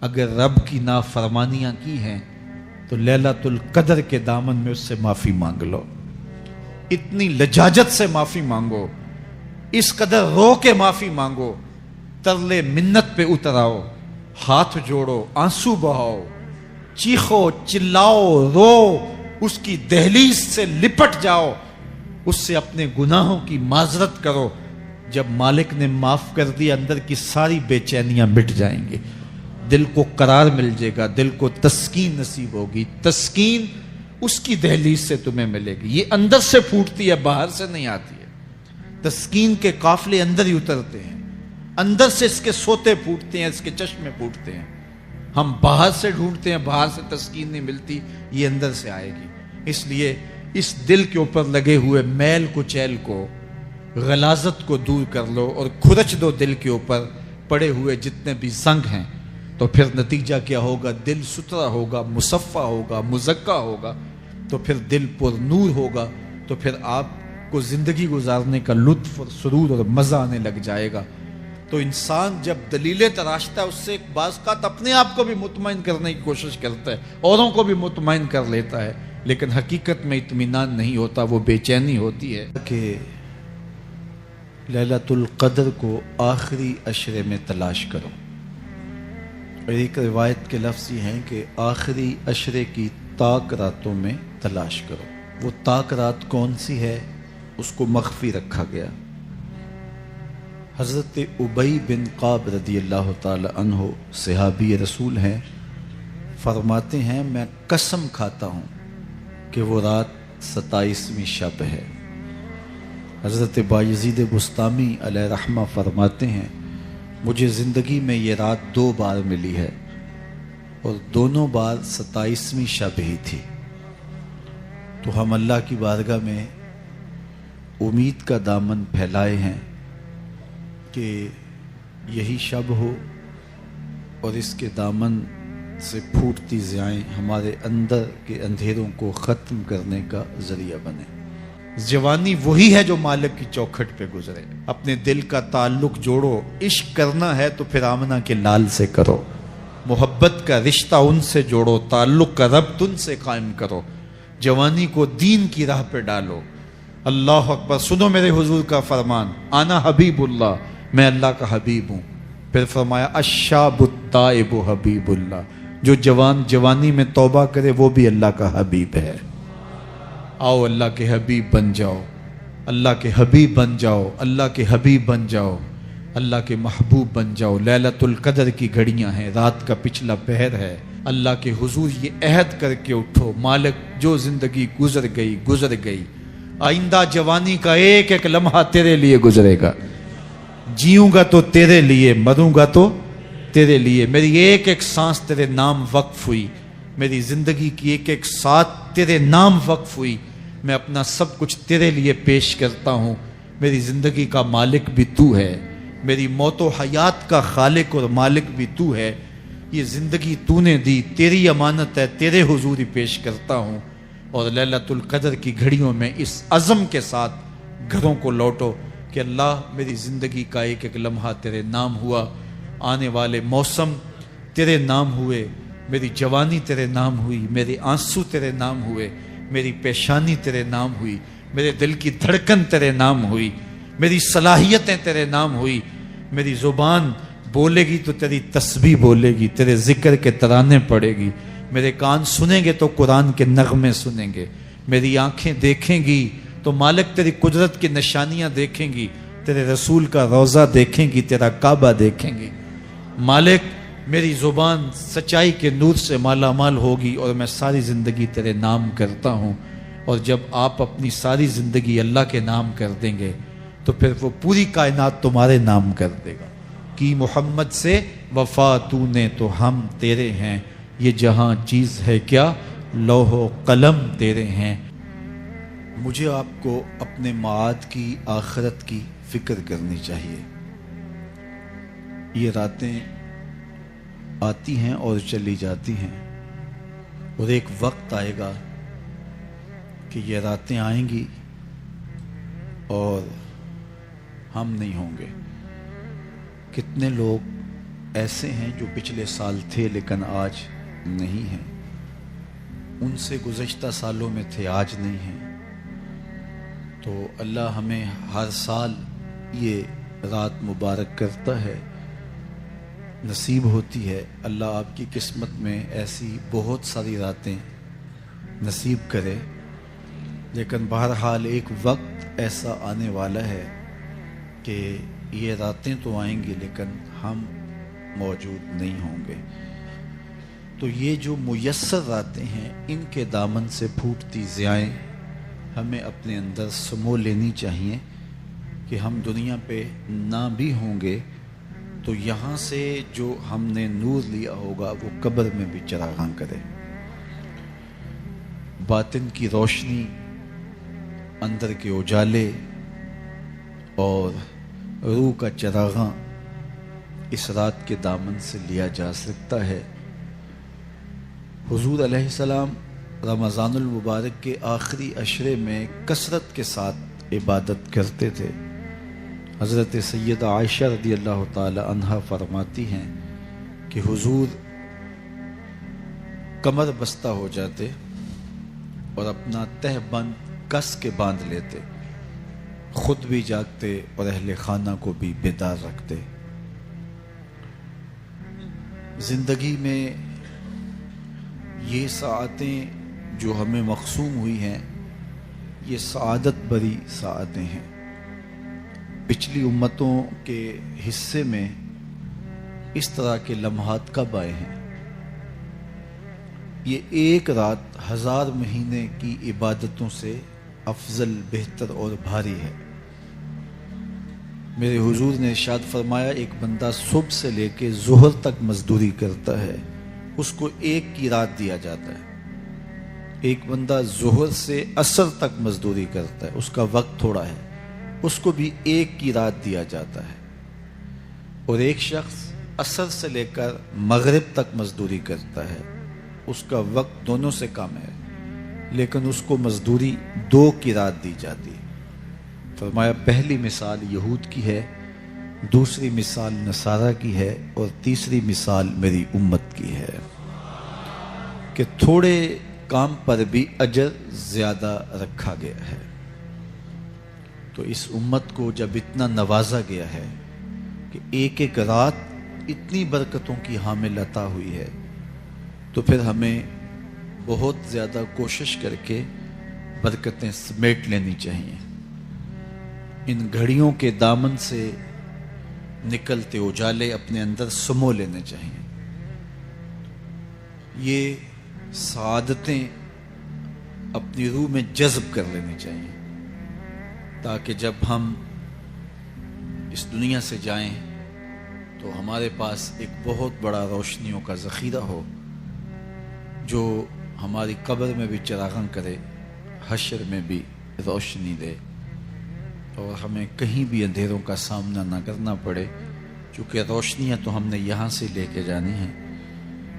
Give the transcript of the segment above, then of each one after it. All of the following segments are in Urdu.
اگر رب کی نافرمانیاں کی ہیں تو لیلۃ القدر کے دامن میں اس سے معافی مانگ لو، اتنی لجاجت سے معافی مانگو، اس قدر رو کے معافی مانگو، ترلے منت پہ اتراؤ، ہاتھ جوڑو، آنسو بہاؤ، چیخو، چلاؤ، رو، اس کی دہلیز سے لپٹ جاؤ، اس سے اپنے گناہوں کی معذرت کرو۔ جب مالک نے معاف کر دیا اندر کی ساری بے چینیاں مٹ جائیں گے، دل کو قرار مل جائے گا، دل کو تسکین نصیب ہوگی۔ تسکین اس کی دہلیز سے تمہیں ملے گی، یہ اندر سے پھوٹتی ہے، باہر سے نہیں آتی ہے۔ تسکین کے قافلے اندر ہی اترتے ہیں، اندر سے اس کے سوتے پھوٹتے ہیں، اس کے چشمے پھوٹتے ہیں۔ ہم باہر سے ڈھونڈتے ہیں، باہر سے تسکین نہیں ملتی، یہ اندر سے آئے گی۔ اس لیے اس دل کے اوپر لگے ہوئے میل کچیل کو، غلاظت کو دور کر لو اور کھرچ دو دل کے اوپر پڑے ہوئے جتنے بھی زنگ ہیں، تو پھر نتیجہ کیا ہوگا؟ دل ستھرا ہوگا، مصفا ہوگا، مزکا ہوگا، تو پھر دل پر نور ہوگا، تو پھر آپ کو زندگی گزارنے کا لطف اور سرور اور مزہ آنے لگ جائے گا۔ تو انسان جب دلیلیں تراشتا ہے، اس سے ایک بعض کا اپنے آپ کو بھی مطمئن کرنے کی کوشش کرتا ہے، اوروں کو بھی مطمئن کر لیتا ہے، لیکن حقیقت میں اطمینان نہیں ہوتا، وہ بے چینی ہوتی ہے کہ لیلۃ القدر کو آخری عشرے میں تلاش کرو۔ اور ایک روایت کے لفظ یہ ہیں کہ آخری عشرے کی تاک راتوں میں تلاش کرو۔ وہ تاک رات کون سی ہے؟ اس کو مخفی رکھا گیا۔ حضرت ابی بن قعب رضی اللہ تعالی عنہ صحابی رسول ہیں، فرماتے ہیں میں قسم کھاتا ہوں کہ وہ رات 27ویں شب ہے۔ حضرت بایزید بسطامی علیہ رحمہ فرماتے ہیں مجھے زندگی میں یہ رات 2 بار ملی ہے اور دونوں بار 27ویں شب ہی تھی۔ تو ہم اللہ کی بارگاہ میں امید کا دامن پھیلائے ہیں کہ یہی شب ہو اور اس کے دامن سے پھوٹتی ضیائیں ہمارے اندر کے اندھیروں کو ختم کرنے کا ذریعہ بنے۔ جوانی وہی ہے جو مالک کی چوکھٹ پہ گزرے۔ اپنے دل کا تعلق جوڑو، عشق کرنا ہے تو پھر آمنہ کے لال سے کرو، محبت کا رشتہ ان سے جوڑو، تعلق کا ربط ان سے قائم کرو، جوانی کو دین کی راہ پہ ڈالو۔ اللہ اکبر۔ سنو میرے حضور کا فرمان، انا حبیب اللہ، میں اللہ کا حبیب ہوں۔ پھر فرمایا الشاب التائب حبیب اللہ، جو جوان جوانی میں توبہ کرے وہ بھی اللہ کا حبیب ہے۔ آؤ اللہ کے حبیب بن جاؤ، اللہ کے حبیب بن جاؤ، اللہ کے حبیب بن جاؤ، اللہ کے محبوب بن جاؤ۔ لیلۃ القدر کی گھڑیاں ہیں، رات کا پچھلا پہر ہے۔ اللہ کے حضور یہ عہد کر کے اٹھو، مالک جو زندگی گزر گئی، آئندہ جوانی کا ایک ایک لمحہ تیرے لیے گزرے گا۔ جیوں گا تو تیرے لیے، مروں گا تو تیرے لیے۔ میری ایک ایک سانس تیرے نام وقف ہوئی، میری زندگی کی ایک ایک ساتھ تیرے نام وقف ہوئی۔ میں اپنا سب کچھ تیرے لیے پیش کرتا ہوں۔ میری زندگی کا مالک بھی تو ہے، میری موت و حیات کا خالق اور مالک بھی تو ہے۔ یہ زندگی تو نے دی، تیری امانت ہے، تیرے حضور ہی پیش کرتا ہوں۔ اور لیلۃ القدر کی گھڑیوں میں اس عزم کے ساتھ گھروں کو لوٹو کہ اللہ میری زندگی کا ایک ایک لمحہ تیرے نام ہوا، آنے والے موسم تیرے نام ہوئے، میری جوانی تیرے نام ہوئی، میرے آنسو تیرے نام ہوئے، میری پیشانی تیرے نام ہوئی، میرے دل کی دھڑکن تیرے نام ہوئی، میری صلاحیتیں تیرے نام ہوئی۔ میری زبان بولے گی تو تیری تسبیح بولے گی، تیرے ذکر کے ترانے پڑے گی، میرے کان سنیں گے تو قرآن کے نغمے سنیں گے، میری آنکھیں دیکھیں گی تو مالک تیری قدرت کی نشانیاں دیکھیں گی، تیرے رسول کا روضہ دیکھیں گی، تیرا کعبہ دیکھیں گی۔ مالک میری زبان سچائی کے نور سے مالا مال ہوگی اور میں ساری زندگی تیرے نام کرتا ہوں۔ اور جب آپ اپنی ساری زندگی اللہ کے نام کر دیں گے تو پھر وہ پوری کائنات تمہارے نام کر دے گا۔ کی محمد سے وفا تو نے تو ہم تیرے ہیں، یہ جہاں چیز ہے کیا لوح و قلم تیرے ہیں۔ مجھے آپ کو اپنے معاد کی، آخرت کی فکر کرنی چاہیے۔ یہ راتیں آتی ہیں اور چلی جاتی ہیں، اور ایک وقت آئے گا کہ یہ راتیں آئیں گی اور ہم نہیں ہوں گے۔ کتنے لوگ ایسے ہیں جو پچھلے سال تھے لیکن آج نہیں ہیں، ان سے گزشتہ سالوں میں تھے آج نہیں ہیں۔ تو اللہ ہمیں ہر سال یہ رات مبارک کرتا ہے، نصیب ہوتی ہے۔ اللہ آپ کی قسمت میں ایسی بہت ساری راتیں نصیب کرے، لیکن بہرحال ایک وقت ایسا آنے والا ہے کہ یہ راتیں تو آئیں گی لیکن ہم موجود نہیں ہوں گے۔ تو یہ جو میسر راتیں ہیں، ان کے دامن سے پھوٹتی ضیائیں ہمیں اپنے اندر سمو لینی چاہیے کہ ہم دنیا پہ نہ بھی ہوں گے تو یہاں سے جو ہم نے نور لیا ہوگا وہ قبر میں بھی چراغاں کرے۔ باطن کی روشنی، اندر کے اجالے اور روح کا چراغاں اس رات کے دامن سے لیا جا سکتا ہے۔ حضور علیہ السلام رمضان المبارک کے آخری عشرے میں کثرت کے ساتھ عبادت کرتے تھے۔ حضرت سیدہ عائشہ رضی اللہ تعالی عنہا فرماتی ہیں کہ حضور کمر بستہ ہو جاتے اور اپنا تہ بند کس کے باندھ لیتے، خود بھی جاگتے اور اہل خانہ کو بھی بیدار رکھتے۔ زندگی میں یہ ساعتیں جو ہمیں مقسوم ہوئی ہیں، یہ سعادت بری ساعتیں ہیں۔ پچھلی امتوں کے حصے میں اس طرح کے لمحات کب آئے ہیں؟ یہ ایک رات 1000 مہینے کی عبادتوں سے افضل، بہتر اور بھاری ہے۔ میرے حضور نے ارشاد فرمایا، ایک بندہ صبح سے لے کے ظہر تک مزدوری کرتا ہے، اس کو ایک کی رات دیا جاتا ہے۔ ایک بندہ ظہر سے عصر تک مزدوری کرتا ہے، اس کا وقت تھوڑا ہے، اس کو بھی ایک کی رات دیا جاتا ہے۔ اور ایک شخص عصر سے لے کر مغرب تک مزدوری کرتا ہے، اس کا وقت دونوں سے کم ہے، لیکن اس کو مزدوری 2 کی رات دی جاتی ہے۔ فرمایا پہلی مثال یہود کی ہے، دوسری مثال نصارہ کی ہے، اور تیسری مثال میری امت کی ہے کہ تھوڑے کام پر بھی اجر زیادہ رکھا گیا ہے۔ تو اس امت کو جب اتنا نوازا گیا ہے کہ ایک ایک رات اتنی برکتوں کی حامل عطا ہوئی ہے، تو پھر ہمیں بہت زیادہ کوشش کر کے برکتیں سمیٹ لینی چاہیے۔ ان گھڑیوں کے دامن سے نکلتے اجالے اپنے اندر سمو لینے چاہیے۔ یہ سعادتیں اپنی روح میں جذب کر لینی چاہیے، تاکہ جب ہم اس دنیا سے جائیں تو ہمارے پاس ایک بہت بڑا روشنیوں کا ذخیرہ ہو جو ہماری قبر میں بھی چراغاں کرے، حشر میں بھی روشنی دے، اور ہمیں کہیں بھی اندھیروں کا سامنا نہ کرنا پڑے، چونکہ روشنیاں تو ہم نے یہاں سے لے کے جانی ہیں۔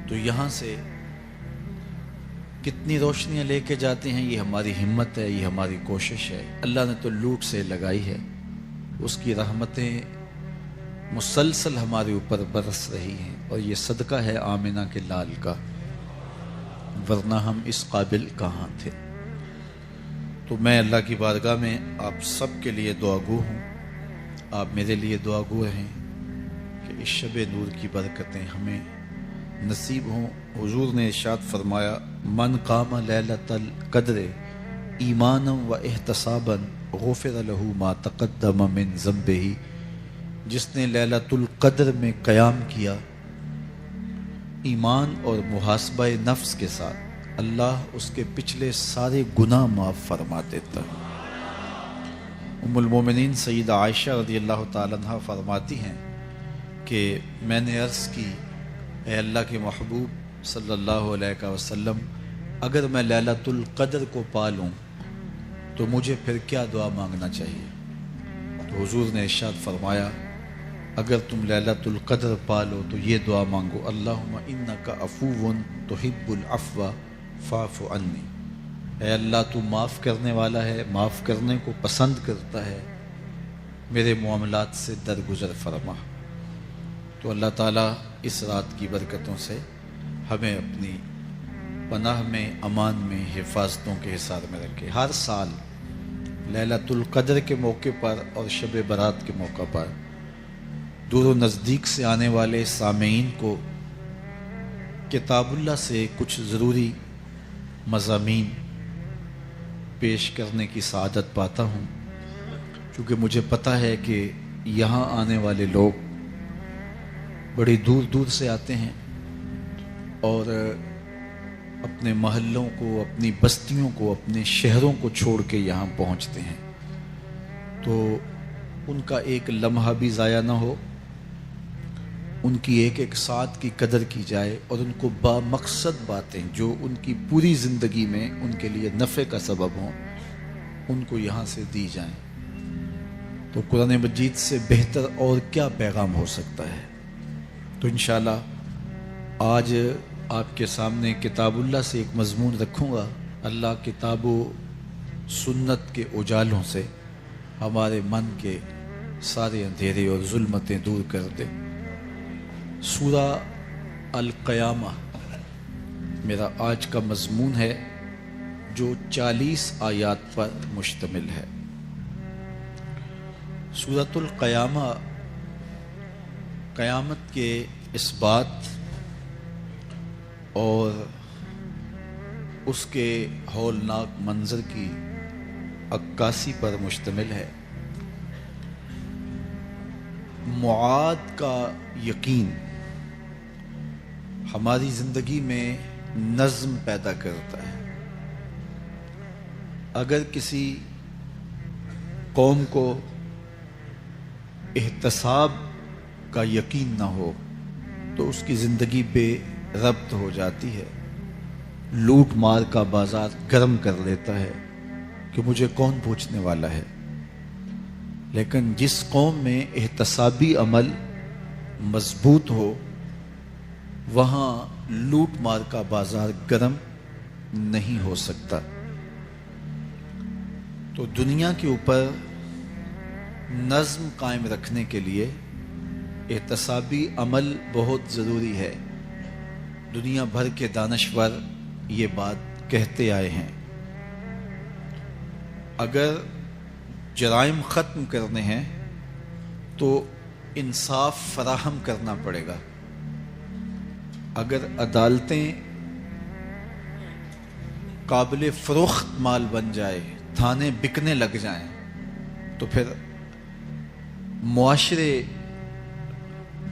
تو یہاں سے کتنی روشنیاں لے کے جاتے ہیں، یہ ہماری ہمت ہے، یہ ہماری کوشش ہے۔ اللہ نے تو لوٹ سے لگائی ہے، اس کی رحمتیں مسلسل ہمارے اوپر برس رہی ہیں، اور یہ صدقہ ہے آمنہ کے لال کا، ورنہ ہم اس قابل کہاں تھے۔ تو میں اللہ کی بارگاہ میں آپ سب کے لیے دعا گو ہوں، آپ میرے لیے دعا گو رہیں کہ اس شب نور کی برکتیں ہمیں نصیب ہوں۔ حضور نے ارشاد فرمایا، من قام لیلۃ القدر ایمانا و احتسابا غفر له ما تقدم من ذنبہ، جس نے لیلۃ القدر میں قیام کیا ایمان اور محاسبہ نفس کے ساتھ، اللہ اس کے پچھلے سارے گناہ معاف فرما دیتا ہے۔ ام المومنین سیدہ عائشہ رضی اللہ تعالیٰ عنہ فرماتی ہیں کہ میں نے عرض کی، اے اللہ کے محبوب صلی اللہ علیہ وسلم، اگر میں لیلۃ القدر کو پالوں تو مجھے پھر کیا دعا مانگنا چاہیے؟ تو حضور نے ارشاد فرمایا، اگر تم لیلۃ القدر پالو تو یہ دعا مانگو، اللہم انک عفو تحب العفو فاعف عنی، اے اللہ تو معاف کرنے والا ہے، معاف کرنے کو پسند کرتا ہے، میرے معاملات سے درگزر فرما۔ تو اللہ تعالیٰ اس رات کی برکتوں سے ہمیں اپنی پناہ میں، امان میں، حفاظتوں کے حصار میں رکھے۔ ہر سال لیلۃ القدر کے موقع پر اور شب برات کے موقع پر دور و نزدیک سے آنے والے سامعین کو کتاب اللہ سے کچھ ضروری مضامین پیش کرنے کی سعادت پاتا ہوں، کیونکہ مجھے پتہ ہے کہ یہاں آنے والے لوگ بڑی دور دور سے آتے ہیں اور اپنے محلوں کو، اپنی بستیوں کو، اپنے شہروں کو چھوڑ کے یہاں پہنچتے ہیں، تو ان کا ایک لمحہ بھی ضائع نہ ہو، ان کی ایک ایک ساتھ کی قدر کی جائے اور ان کو با مقصد باتیں جو ان کی پوری زندگی میں ان کے لیے نفع کا سبب ہوں، ان کو یہاں سے دی جائیں۔ تو قرآن مجید سے بہتر اور کیا پیغام ہو سکتا ہے؟ تو انشاءاللہ آج آپ کے سامنے کتاب اللہ سے ایک مضمون رکھوں گا۔ اللہ کتاب و سنت کے اجالوں سے ہمارے من کے سارے اندھیرے اور ظلمتیں دور کر دے۔ سورہ القیامہ میرا آج کا مضمون ہے، جو 40 آیات پر مشتمل ہے۔ سورۃ القیامہ قیامت کے اس بات اور اس کے ہولناک منظر کی عکاسی پر مشتمل ہے۔ معاد کا یقین ہماری زندگی میں نظم پیدا کرتا ہے۔ اگر کسی قوم کو احتساب کا یقین نہ ہو تو اس کی زندگی بے ربط ہو جاتی ہے، لوٹ مار کا بازار گرم کر لیتا ہے کہ مجھے کون پوچھنے والا ہے۔ لیکن جس قوم میں احتسابی عمل مضبوط ہو، وہاں لوٹ مار کا بازار گرم نہیں ہو سکتا۔ تو دنیا کے اوپر نظم قائم رکھنے کے لیے احتسابی عمل بہت ضروری ہے۔ دنیا بھر کے دانشور یہ بات کہتے آئے ہیں۔ اگر جرائم ختم کرنے ہیں تو انصاف فراہم کرنا پڑے گا۔ اگر عدالتیں قابل فروخت مال بن جائے، تھانے بکنے لگ جائیں، تو پھر معاشرے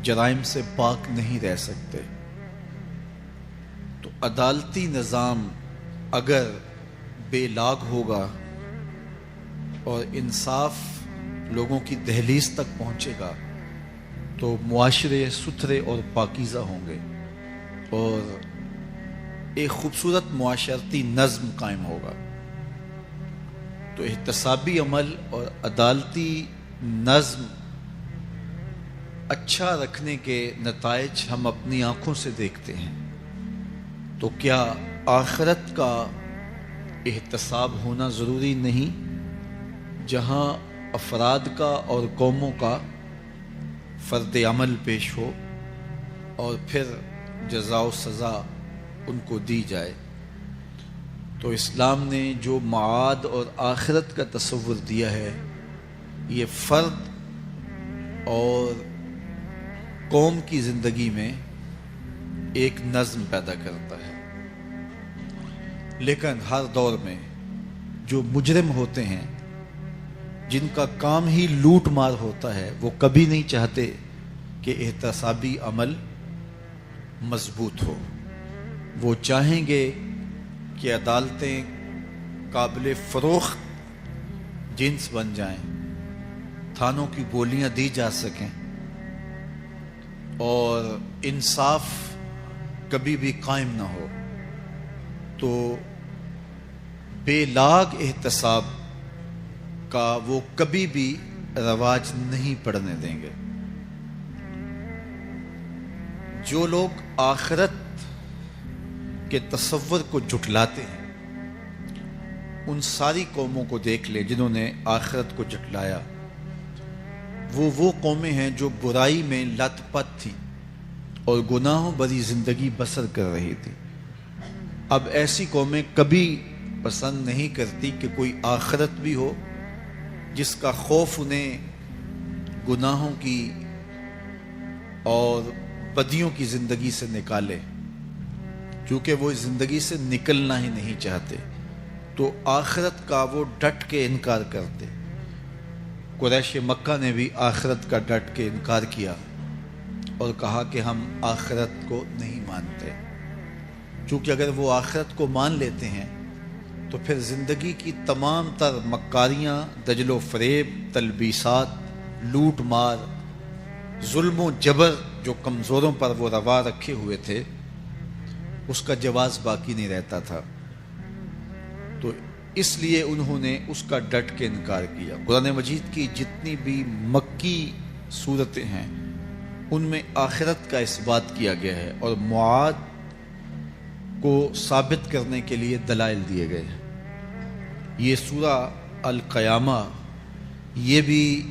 جرائم سے پاک نہیں رہ سکتے۔ تو عدالتی نظام اگر بے لاگ ہوگا اور انصاف لوگوں کی دہلیز تک پہنچے گا تو معاشرے ستھرے اور پاکیزہ ہوں گے اور ایک خوبصورت معاشرتی نظم قائم ہوگا۔ تو احتسابی عمل اور عدالتی نظم اچھا رکھنے کے نتائج ہم اپنی آنکھوں سے دیکھتے ہیں۔ تو کیا آخرت کا احتساب ہونا ضروری نہیں، جہاں افراد کا اور قوموں کا فرد عمل پیش ہو اور پھر جزا و سزا ان کو دی جائے؟ تو اسلام نے جو معاد اور آخرت کا تصور دیا ہے، یہ فرد اور قوم کی زندگی میں ایک نظم پیدا کرتا ہے۔ لیکن ہر دور میں جو مجرم ہوتے ہیں، جن کا کام ہی لوٹ مار ہوتا ہے، وہ کبھی نہیں چاہتے کہ احتسابی عمل مضبوط ہو۔ وہ چاہیں گے کہ عدالتیں قابل فروخت جنس بن جائیں، تھانوں کی بولیاں دی جا سکیں اور انصاف کبھی بھی قائم نہ ہو۔ تو بے لاگ احتساب کا وہ کبھی بھی رواج نہیں پڑنے دیں گے۔ جو لوگ آخرت کے تصور کو جھٹلاتے ہیں، ان ساری قوموں کو دیکھ لیں جنہوں نے آخرت کو جھٹلایا۔ وہ قومیں ہیں جو برائی میں لت پت تھی، اور گناہوں بری زندگی بسر کر رہی تھی۔ اب ایسی قومیں کبھی پسند نہیں کرتی کہ کوئی آخرت بھی ہو جس کا خوف انہیں گناہوں کی اور بدیوں کی زندگی سے نکالے، کیونکہ وہ اس زندگی سے نکلنا ہی نہیں چاہتے، تو آخرت کا وہ ڈٹ کے انکار کرتے۔ قریش مکہ نے بھی آخرت کا ڈٹ کے انکار کیا اور کہا کہ ہم آخرت کو نہیں مانتے، چونکہ اگر وہ آخرت کو مان لیتے ہیں تو پھر زندگی کی تمام تر مکاریاں، دجل و فریب، تلبیسات، لوٹ مار، ظلم و جبر جو کمزوروں پر وہ روا رکھے ہوئے تھے، اس کا جواز باقی نہیں رہتا تھا۔ تو اس لیے انہوں نے اس کا ڈٹ کے انکار کیا۔ قرآن مجید کی جتنی بھی مکی صورتیں ہیں ان میں آخرت کا اس بات کیا گیا ہے اور معاد کو ثابت کرنے کے لیے دلائل دیے گئے ہیں۔ یہ سورہ القیامہ یہ بھی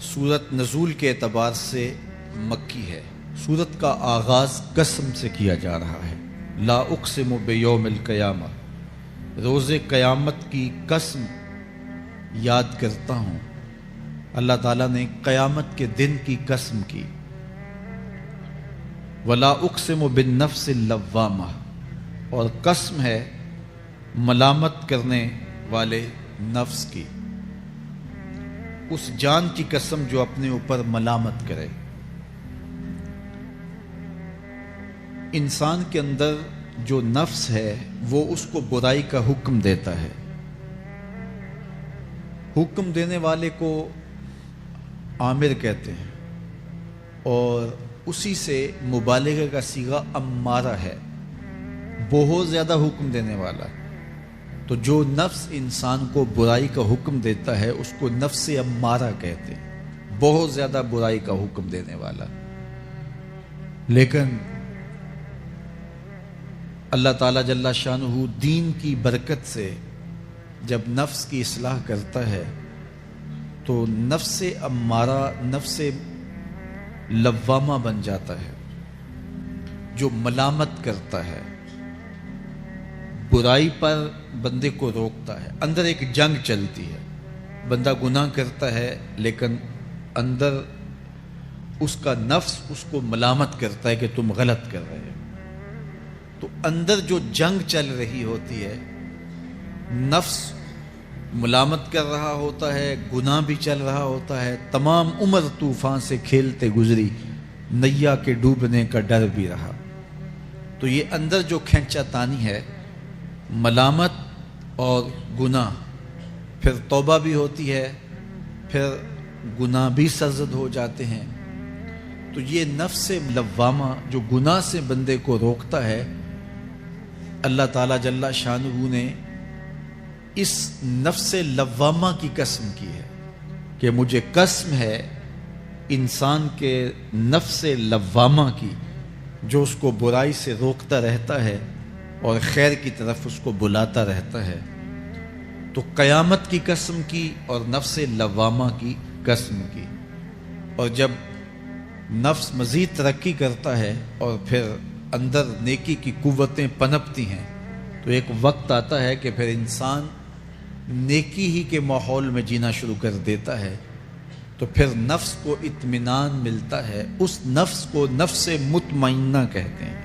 سورت نزول کے اعتبار سے مکی ہے۔ سورت کا آغاز قسم سے کیا جا رہا ہے، لا اقسم بیوم القیامہ، روز قیامت کی قسم یاد کرتا ہوں۔ اللہ تعالیٰ نے قیامت کے دن کی قسم کی۔ ولا اقسم بالنفس اللوامہ، اور قسم ہے ملامت کرنے والے نفس کی، اس جان کی قسم جو اپنے اوپر ملامت کرے۔ انسان کے اندر جو نفس ہے وہ اس کو برائی کا حکم دیتا ہے۔ حکم دینے والے کو آمر کہتے ہیں، اور اسی سے مبالغہ کا صیغہ امارہ ہے، بہت زیادہ حکم دینے والا۔ تو جو نفس انسان کو برائی کا حکم دیتا ہے اس کو نفس امارہ کہتے ہیں، بہت زیادہ برائی کا حکم دینے والا۔ لیکن اللہ تعالیٰ جل شانہ دین کی برکت سے جب نفس کی اصلاح کرتا ہے تو نفس امارہ نفس لوامہ بن جاتا ہے، جو ملامت کرتا ہے، برائی پر بندے کو روکتا ہے۔ اندر ایک جنگ چلتی ہے، بندہ گناہ کرتا ہے لیکن اندر اس کا نفس اس کو ملامت کرتا ہے کہ تم غلط کر رہے ہو۔ تو اندر جو جنگ چل رہی ہوتی ہے، نفس ملامت کر رہا ہوتا ہے، گناہ بھی چل رہا ہوتا ہے، تمام عمر طوفان سے کھیلتے گزری، نیا کے ڈوبنے کا ڈر بھی رہا۔ تو یہ اندر جو کھینچا تانی ہے، ملامت اور گناہ، پھر توبہ بھی ہوتی ہے، پھر گناہ بھی سرزد ہو جاتے ہیں۔ تو یہ نفس لوامہ جو گناہ سے بندے کو روکتا ہے، اللہ تعالیٰ جل شانہ نے اس نفس لوامہ کی قسم کی ہے کہ مجھے قسم ہے انسان کے نفس لوامہ کی، جو اس کو برائی سے روکتا رہتا ہے اور خیر کی طرف اس کو بلاتا رہتا ہے۔ تو قیامت کی قسم کی اور نفس لوامہ کی قسم کی۔ اور جب نفس مزید ترقی کرتا ہے اور پھر اندر نیکی کی قوتیں پنپتی ہیں تو ایک وقت آتا ہے کہ پھر انسان نیکی ہی کے ماحول میں جینا شروع کر دیتا ہے، تو پھر نفس کو اطمینان ملتا ہے۔ اس نفس کو نفس مطمئنہ کہتے ہیں۔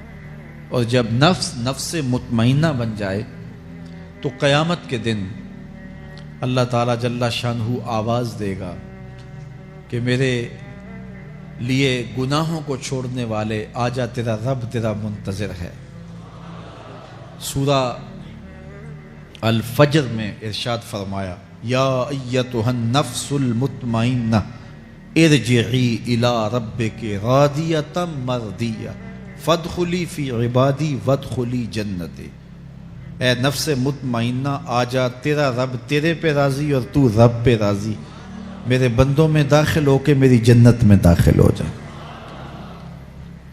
اور جب نفس مطمئنہ بن جائے تو قیامت کے دن اللہ تعالیٰ جل شانہ آواز دے گا کہ میرے لیے گناہوں کو چھوڑنے والے آجا، تیرا رب تیرا منتظر ہے۔ سورہ الفجر میں ارشاد فرمایا، یا ایتھا النفس المطمئنہ ارجعی الی ربک راضیۃ مرضیہ فادخلی فی عبادی وادخلی جنتی۔ اے نفس مطمئنہ، آجا، تیرا رب تیرے پہ راضی اور تو رب پہ راضی، میرے بندوں میں داخل ہو کے میری جنت میں داخل ہو جائے۔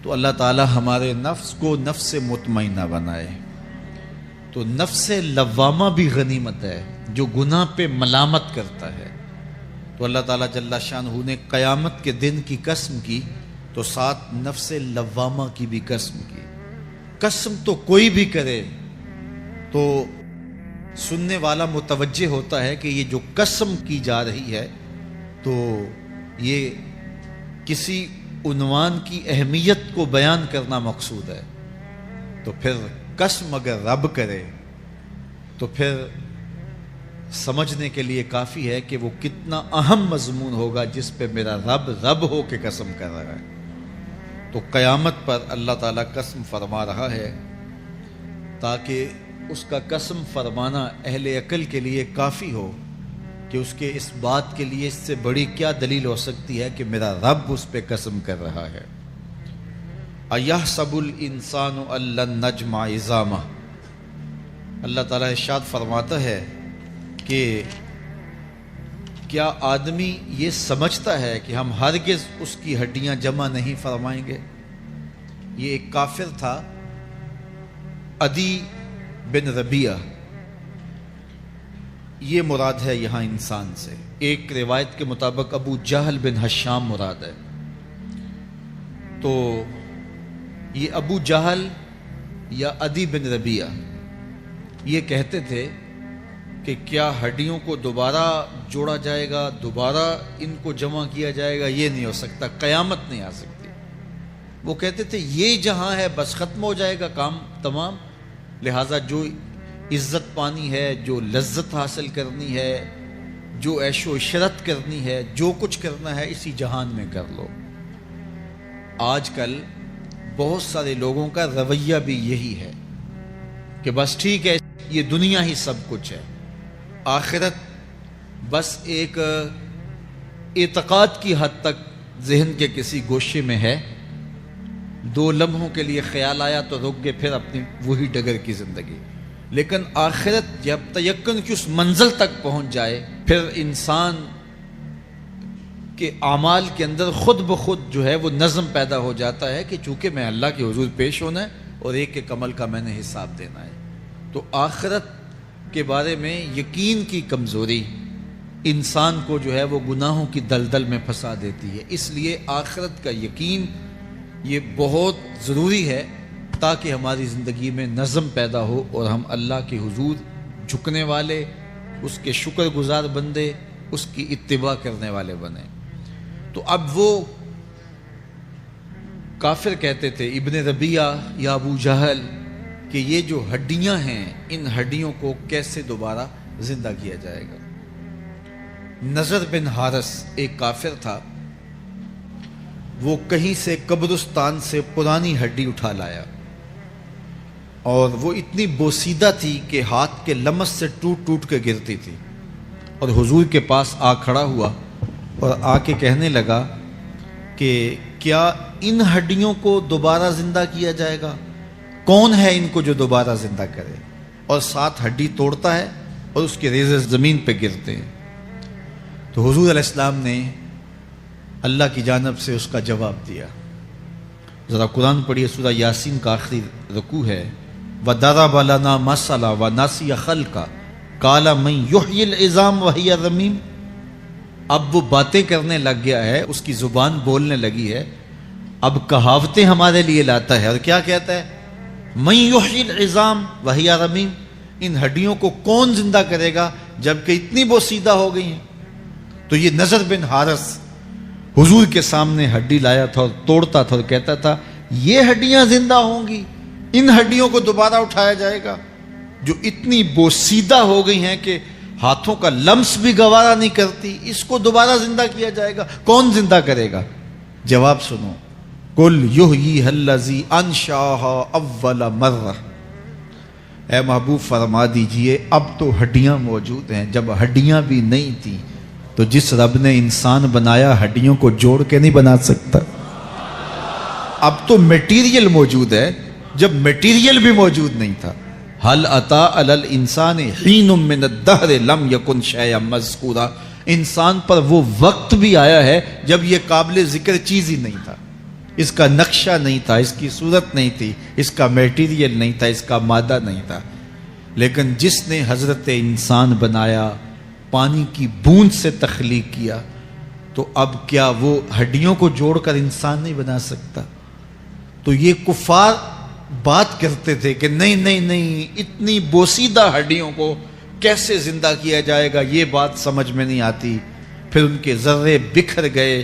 تو اللہ تعالی ہمارے نفس کو نفس مطمئنہ بنائے۔ تو نفس لوامہ بھی غنیمت ہے، جو گناہ پہ ملامت کرتا ہے۔ تو اللہ تعالیٰ جل شانہ نے قیامت کے دن کی قسم کی تو ساتھ نفس لوامہ کی بھی قسم کی. قسم تو کوئی بھی کرے تو سننے والا متوجہ ہوتا ہے کہ یہ جو قسم کی جا رہی ہے تو یہ کسی عنوان کی اہمیت کو بیان کرنا مقصود ہے. تو پھر قسم اگر رب کرے تو پھر سمجھنے کے لیے کافی ہے کہ وہ کتنا اہم مضمون ہوگا جس پہ میرا رب رب ہو کے قسم کر رہا ہے. تو قیامت پر اللہ تعالیٰ قسم فرما رہا ہے تاکہ اس کا قسم فرمانا اہل عقل کے لیے کافی ہو کہ اس کے اس بات کے لیے اس سے بڑی کیا دلیل ہو سکتی ہے کہ میرا رب اس پہ قسم کر رہا ہے. اَيَحْسَبُ الْإِنسَانُ أَن لَّن نَّجْمَعَ عِظَامَهُ. اللہ تعالیٰ ارشاد فرماتا ہے کہ کیا آدمی یہ سمجھتا ہے کہ ہم ہرگز اس کی ہڈیاں جمع نہیں فرمائیں گے. یہ ایک کافر تھا عدی بن ربیعہ، یہ مراد ہے یہاں انسان سے. ایک روایت کے مطابق ابو جہل بن ہشام مراد ہے. تو یہ ابو جہل یا عدی بن ربیعہ یہ کہتے تھے کہ کیا ہڈیوں کو دوبارہ جوڑا جائے گا، دوبارہ ان کو جمع کیا جائے گا؟ یہ نہیں ہو سکتا، قیامت نہیں آ سکتی. وہ کہتے تھے یہ جہاں ہے بس ختم ہو جائے گا کام تمام، لہٰذا جو عزت پانی ہے، جو لذت حاصل کرنی ہے، جو عیش و عشرت کرنی ہے، جو کچھ کرنا ہے اسی جہان میں کر لو. آج کل بہت سارے لوگوں کا رویہ بھی یہی ہے کہ بس ٹھیک ہے یہ دنیا ہی سب کچھ ہے، آخرت بس ایک اعتقاد کی حد تک ذہن کے کسی گوشے میں ہے، 2 لمحوں کے لیے خیال آیا تو رک گئے، پھر اپنی وہی ڈگر کی زندگی. لیکن آخرت جب تیقن کی اس منزل تک پہنچ جائے پھر انسان کے اعمال کے اندر خود بخود جو ہے وہ نظم پیدا ہو جاتا ہے کہ چونکہ میں اللہ کے حضور پیش ہونا ہے اور ایک ایک عمل کا میں نے حساب دینا ہے. تو آخرت کے بارے میں یقین کی کمزوری انسان کو جو ہے وہ گناہوں کی دلدل میں پھنسا دیتی ہے. اس لیے آخرت کا یقین یہ بہت ضروری ہے تاکہ ہماری زندگی میں نظم پیدا ہو اور ہم اللہ کے حضور جھکنے والے، اس کے شکر گزار بندے، اس کی اتباع کرنے والے بنیں. تو اب وہ کافر کہتے تھے ابن ربیعہ یا ابو جہل کہ یہ جو ہڈیاں ہیں ان ہڈیوں کو کیسے دوبارہ زندہ کیا جائے گا. نضر بن حارث ایک کافر تھا، وہ کہیں سے قبرستان سے پرانی ہڈی اٹھا لایا اور وہ اتنی بوسیدہ تھی کہ ہاتھ کے لمس سے ٹوٹ ٹوٹ کے گرتی تھی. اور حضور کے پاس آ کھڑا ہوا اور آ کے کہنے لگا کہ کیا ان ہڈیوں کو دوبارہ زندہ کیا جائے گا؟ کون ہے ان کو جو دوبارہ زندہ کرے؟ اور ساتھ ہڈی توڑتا ہے اور اس کے ریزے زمین پہ گرتے ہیں. تو حضور علیہ السلام نے اللہ کی جانب سے اس کا جواب دیا. ذرا قرآن پڑھیے، سورہ یاسین کا آخری رکوع ہے، وَضَرَبَ لَنَا مَثَلًا وَنَسِیَ خَلْقًا قَالَ مَن يُحْيِي الْعِظَامَ وَهِيَ رَمِيمٌ. اب وہ باتیں کرنے لگ گیا ہے، اس کی زبان بولنے لگی ہے، اب کہاوتیں ہمارے لیے لاتا ہے. اور کیا کہتا ہے؟ مَن يُحْيِي الْعِظَامَ وَهِيَ رَمِيمٌ. ان ہڈیوں کو کون زندہ کرے گا جبکہ اتنی بوسیدہ ہو گئی ہیں؟ تو یہ نضر بن حارث حضور کے سامنے ہڈی لایا تھا اور توڑتا تھا اور کہتا تھا یہ ہڈیاں زندہ ہوں گی، ان ہڈیوں کو دوبارہ اٹھایا جائے گا جو اتنی بوسیدہ ہو گئی ہیں کہ ہاتھوں کا لمس بھی گوارا نہیں کرتی، اس کو دوبارہ زندہ کیا جائے گا؟ کون زندہ کرے گا؟ جواب سنو، قُلْ يُحْيِيهَا الَّذِي أَنشَأَهَا أَوَّلَ مَرَّةٍ. اے محبوب فرما دیجئے اب تو ہڈیاں موجود ہیں، جب ہڈیاں بھی نہیں تھیں تو جس رب نے انسان بنایا ہڈیوں کو جوڑ کے نہیں بنا سکتا. اب تو میٹیریل موجود ہے جب میٹیریل بھی موجود نہیں تھا. هل أتى على الإنسان حين من الدهر لم يكن شيئا مذكورا. انسان پر وہ وقت بھی آیا ہے جب یہ قابل ذکر چیز ہی نہیں تھا، اس کا نقشہ نہیں تھا، اس کی صورت نہیں تھی، اس کا میٹیریل نہیں تھا، اس کا مادہ نہیں تھا. لیکن جس نے حضرت انسان بنایا، پانی کی بوند سے تخلیق کیا، تو اب کیا وہ ہڈیوں کو جوڑ کر انسان نہیں بنا سکتا؟ تو یہ کفار بات کرتے تھے کہ نہیں نہیں نہیں، اتنی بوسیدہ ہڈیوں کو کیسے زندہ کیا جائے گا، یہ بات سمجھ میں نہیں آتی۔ پھر ان کے ذرے بکھر گئے،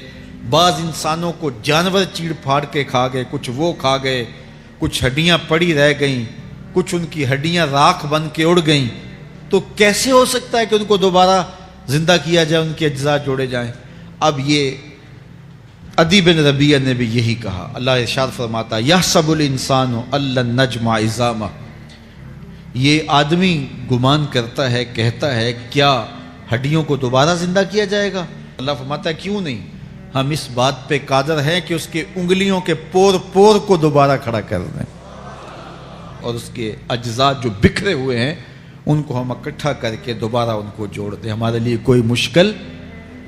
بعض انسانوں کو جانور چیڑ پھاڑ کے کھا گئے، کچھ وہ کھا گئے، کچھ ہڈیاں پڑی رہ گئیں، کچھ ان کی ہڈیاں راکھ بن کے اڑ گئیں۔ تو کیسے ہو سکتا ہے کہ ان کو دوبارہ زندہ کیا جائے، ان کے اجزاء جوڑے جائیں؟ اب یہ عدی بن ربیعہ نے بھی یہی کہا۔ اللہ ارشاد فرماتا یحسب الانسان ان نجمع عظامہ، یہ آدمی گمان کرتا ہے، کہتا ہے کیا ہڈیوں کو دوبارہ زندہ کیا جائے گا؟ اللہ فرماتا ہے کیوں نہیں، ہم اس بات پہ قادر ہیں کہ اس کے انگلیوں کے پور پور کو دوبارہ کھڑا کر دیں، اور اس کے اجزاء جو بکھرے ہوئے ہیں ان کو ہم اکٹھا کر کے دوبارہ ان کو جوڑ دیں۔ ہمارے لیے کوئی مشکل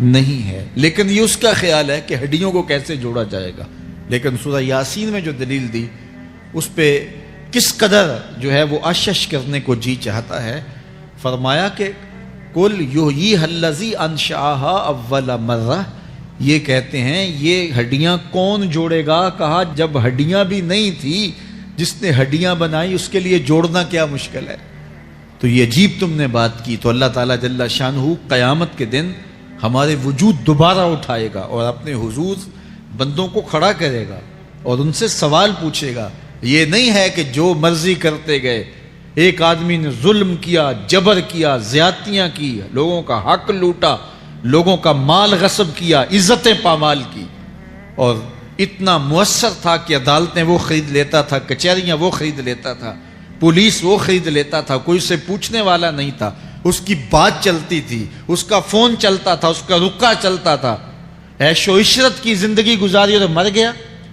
نہیں ہے، لیکن یہ اس کا خیال ہے کہ ہڈیوں کو کیسے جوڑا جائے گا۔ لیکن سورہ یاسین میں جو دلیل دی اس پہ کس قدر جو ہے وہ اشش کرنے کو جی چاہتا ہے۔ فرمایا کہ قل یحییھا الذی انشأھا اول مرہ، یہ کہتے ہیں یہ ہڈیاں کون جوڑے گا؟ کہا جب ہڈیاں بھی نہیں تھی، جس نے ہڈیاں بنائی اس کے لیے جوڑنا کیا مشکل ہے؟ تو یہ عجیب تم نے بات کی۔ تو اللہ تعالیٰ جل شانہ قیامت کے دن ہمارے وجود دوبارہ اٹھائے گا اور اپنے حضور بندوں کو کھڑا کرے گا اور ان سے سوال پوچھے گا۔ یہ نہیں ہے کہ جو مرضی کرتے گئے، ایک آدمی نے ظلم کیا، جبر کیا، زیادتیاں کی، لوگوں کا حق لوٹا، لوگوں کا مال غصب کیا، عزتیں پامال کی، اور اتنا مؤثر تھا کہ عدالتیں وہ خرید لیتا تھا، کچہریاں وہ خرید لیتا تھا، پولیس وہ خرید لیتا تھا، کوئی اسے پوچھنے والا نہیں تھا، اس کی بات چلتی تھی، اس کا فون چلتا تھا، اس کا رکا چلتا تھا، عیش و عشرت کی زندگی گزاری اور مر گیا،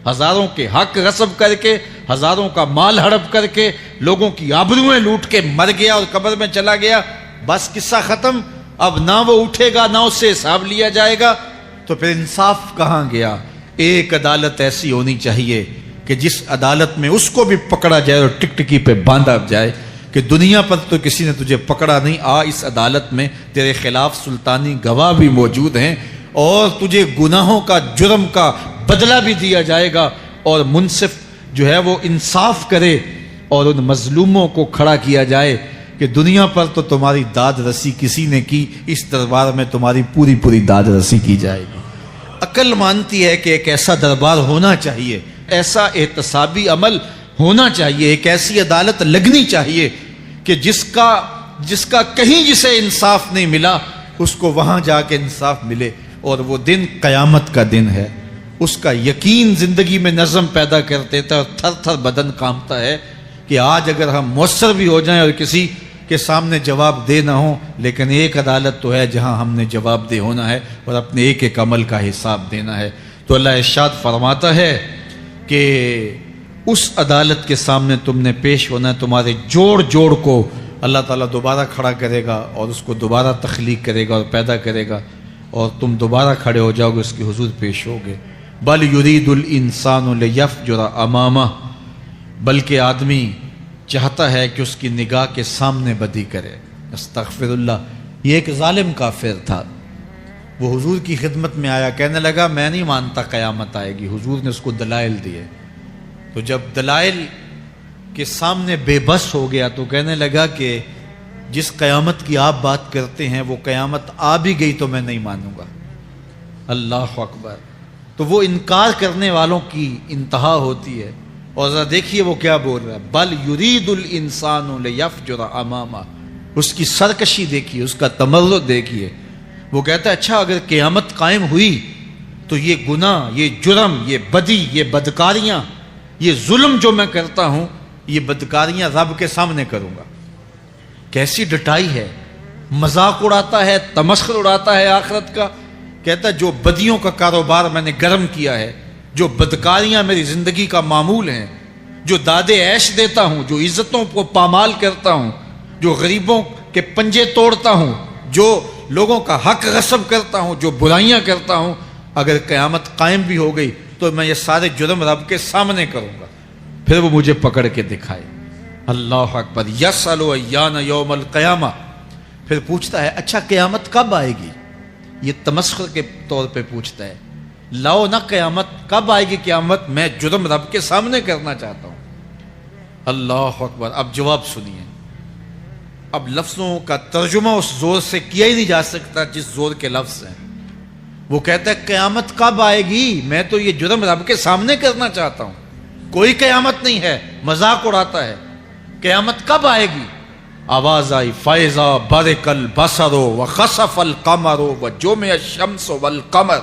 ہزاروں کے حق غصب کر کے، ہزاروں کا مال ہڑپ کر کے، لوگوں کی آبروئیں لوٹ کے مر گیا اور قبر میں چلا گیا، بس قصہ ختم۔ اب نہ وہ اٹھے گا نہ اس سے حساب لیا جائے گا، تو پھر انصاف کہاں گیا؟ ایک عدالت ایسی ہونی چاہیے کہ جس عدالت میں اس کو بھی پکڑا جائے اور ٹکٹکی پہ باندھا جائے کہ دنیا پر تو کسی نے تجھے پکڑا نہیں، آ اس عدالت میں تیرے خلاف سلطانی گواہ بھی موجود ہیں اور تجھے گناہوں کا، جرم کا بدلہ بھی دیا جائے گا، اور منصف جو ہے وہ انصاف کرے اور ان مظلوموں کو کھڑا کیا جائے کہ دنیا پر تو تمہاری داد رسی کسی نے کی، اس دربار میں تمہاری پوری پوری داد رسی کی جائے گی۔ عقل مانتی ہے کہ ایک ایسا دربار ہونا چاہیے، ایسا احتسابی عمل ہونا چاہیے، ایک ایسی عدالت لگنی چاہیے کہ جس کا کہیں جسے انصاف نہیں ملا اس کو وہاں جا کے انصاف ملے، اور وہ دن قیامت کا دن ہے۔ اس کا یقین زندگی میں نظم پیدا کر دیتا ہے اور تھر تھر بدن کانپتا ہے کہ آج اگر ہم مؤثر بھی ہو جائیں اور کسی کے سامنے جواب دے نہ ہوں، لیکن ایک عدالت تو ہے جہاں ہم نے جواب دہ ہونا ہے اور اپنے ایک ایک عمل کا حساب دینا ہے۔ تو اللہ ارشاد فرماتا ہے کہ اس عدالت کے سامنے تم نے پیش ہونا ہے، تمہارے جوڑ جوڑ کو اللہ تعالیٰ دوبارہ کھڑا کرے گا اور اس کو دوبارہ تخلیق کرے گا اور پیدا کرے گا، اور تم دوبارہ کھڑے ہو جاؤ گے، اس کے حضور پیش ہوگے۔ بل یرید الانسان لیفجر امامہ، بلکہ آدمی چاہتا ہے کہ اس کی نگاہ کے سامنے بدی کرے۔ استغفر اللہ۔ یہ ایک ظالم کافر تھا، وہ حضور کی خدمت میں آیا، کہنے لگا میں نہیں مانتا قیامت آئے گی۔ حضور نے اس کو دلائل دیے، تو جب دلائل کے سامنے بے بس ہو گیا تو کہنے لگا کہ جس قیامت کی آپ بات کرتے ہیں وہ قیامت آ بھی گئی تو میں نہیں مانوں گا۔ اللہ اکبر۔ تو وہ انکار کرنے والوں کی انتہا ہوتی ہے، اور ذرا دیکھیے وہ کیا بول رہا ہے، بل یرید الانسان لیفجر امامہ۔ اس کی سرکشی دیکھیے، اس کا تمرد دیکھیے۔ وہ کہتا ہے اچھا اگر قیامت قائم ہوئی تو یہ گناہ، یہ جرم، یہ بدی، یہ بدکاریاں، یہ ظلم جو میں کرتا ہوں، یہ بدکاریاں رب کے سامنے کروں گا۔ کیسی ڈٹائی ہے، مذاق اڑاتا ہے، تمسخر اڑاتا ہے آخرت کا۔ کہتا ہے جو بدیوں کا کاروبار میں نے گرم کیا ہے، جو بدکاریاں میری زندگی کا معمول ہیں، جو دادے عیش دیتا ہوں، جو عزتوں کو پامال کرتا ہوں، جو غریبوں کے پنجے توڑتا ہوں، جو لوگوں کا حق غصب کرتا ہوں، جو برائیاں کرتا ہوں، اگر قیامت قائم بھی ہو گئی تو میں یہ سارے جرم رب کے سامنے کروں گا، پھر وہ مجھے پکڑ کے دکھائے۔ اللہ اکبر۔ یسأل ایان یوم القیامہ، پھر پوچھتا ہے اچھا قیامت کب آئے گی؟ یہ تمسخر کے طور پہ پوچھتا ہے، لاؤ نہ قیامت، کب آئے گی قیامت؟ میں جرم رب کے سامنے کرنا چاہتا ہوں۔ اللہ اکبر۔ اب جواب سنیے، اب لفظوں کا ترجمہ اس زور سے کیا ہی نہیں جا سکتا جس زور کے لفظ ہیں۔ وہ کہتا ہے قیامت کب آئے گی؟ میں تو یہ جرم رب کے سامنے کرنا چاہتا ہوں، کوئی قیامت نہیں ہے، مذاق اڑاتا ہے۔ قیامت کب آئے گی؟ آواز آئی، فَإِذَا بَرِقَ الْبَصَرُ وَخَسَفَ الْقَمَرُ وَجُمِعَ الشَّمْسُ وَالْقَمَرُ۔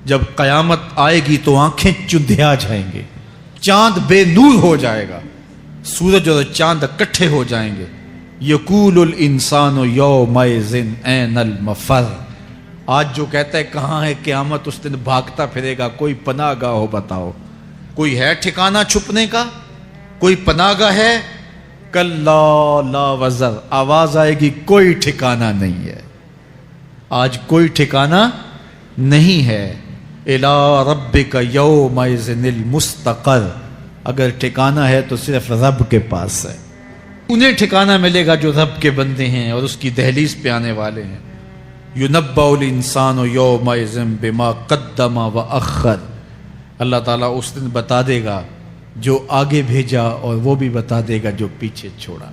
جب قیامت آئے گی تو آنکھیں چندھیا جائیں گے، چاند بے نور ہو جائے گا، سورج اور چاند اکٹھے ہو جائیں گے۔ یقول الانسان یومئذ این المفر۔ آج جو کہتا ہے کہاں ہے قیامت، اس دن بھاگتا پھرے گا، کوئی پناہ گاہ ہو بتاؤ، کوئی ہے ٹھکانہ چھپنے کا، کوئی پناہ گاہ ہے؟ کلا لا وزر، آواز آئے گی کوئی ٹھکانہ نہیں ہے، آج کوئی ٹھکانہ نہیں ہے۔ الی ربک یومئذ المستقر، اگر ٹھکانہ ہے تو صرف رب کے پاس ہے، انہیں ٹھکانہ ملے گا جو رب کے بندے ہیں اور اس کی دہلیز پہ آنے والے ہیں۔ یُنَبَّأُ الْإِنسَانُ یومئذ بما قدم وأخر، اللہ تعالیٰ اس دن بتا دے گا جو آگے بھیجا اور وہ بھی بتا دے گا جو پیچھے چھوڑا۔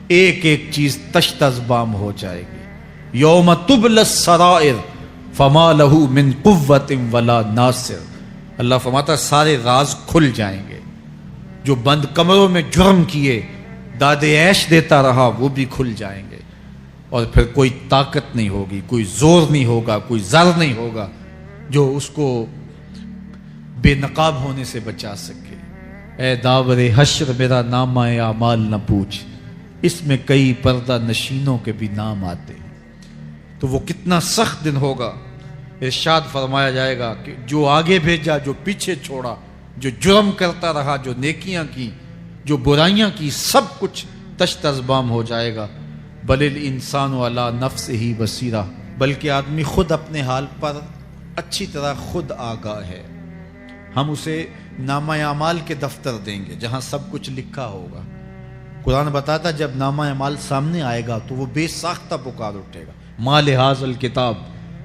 ایک ایک چیز تشت ازبام ہو جائے گی۔ یوم تبلی السرائر فما لہ من قوت ولا ناصر، اللہ فرماتا سارے راز کھل جائیں گے۔ جو بند کمروں میں جرم کیے، داد عیش دیتا رہا، وہ بھی کھل جائیں گے، اور پھر کوئی طاقت نہیں ہوگی، کوئی زور نہیں ہوگا، کوئی زر نہیں ہوگا جو اس کو بے نقاب ہونے سے بچا سکے۔ اے داور حشر میرا نامہ اعمال نہ پوچھ، اس میں کئی پردہ نشینوں کے بھی نام آتے ہیں۔ تو وہ کتنا سخت دن ہوگا۔ ارشاد فرمایا جائے گا کہ جو آگے بھیجا، جو پیچھے چھوڑا، جو جرم کرتا رہا، جو نیکیاں کی، جو برائیاں کی، سب کچھ تشت ازبام ہو جائے گا۔ بل الانسان علی نفسہ بصیرہ، بلکہ آدمی خود اپنے حال پر اچھی طرح خود آگاہ ہے۔ ہم اسے نامہ اعمال کے دفتر دیں گے جہاں سب کچھ لکھا ہوگا۔ قرآن بتاتا جب نامہ اعمال سامنے آئے گا تو وہ بے ساختہ پکار اٹھے گا، ما لہذا الکتاب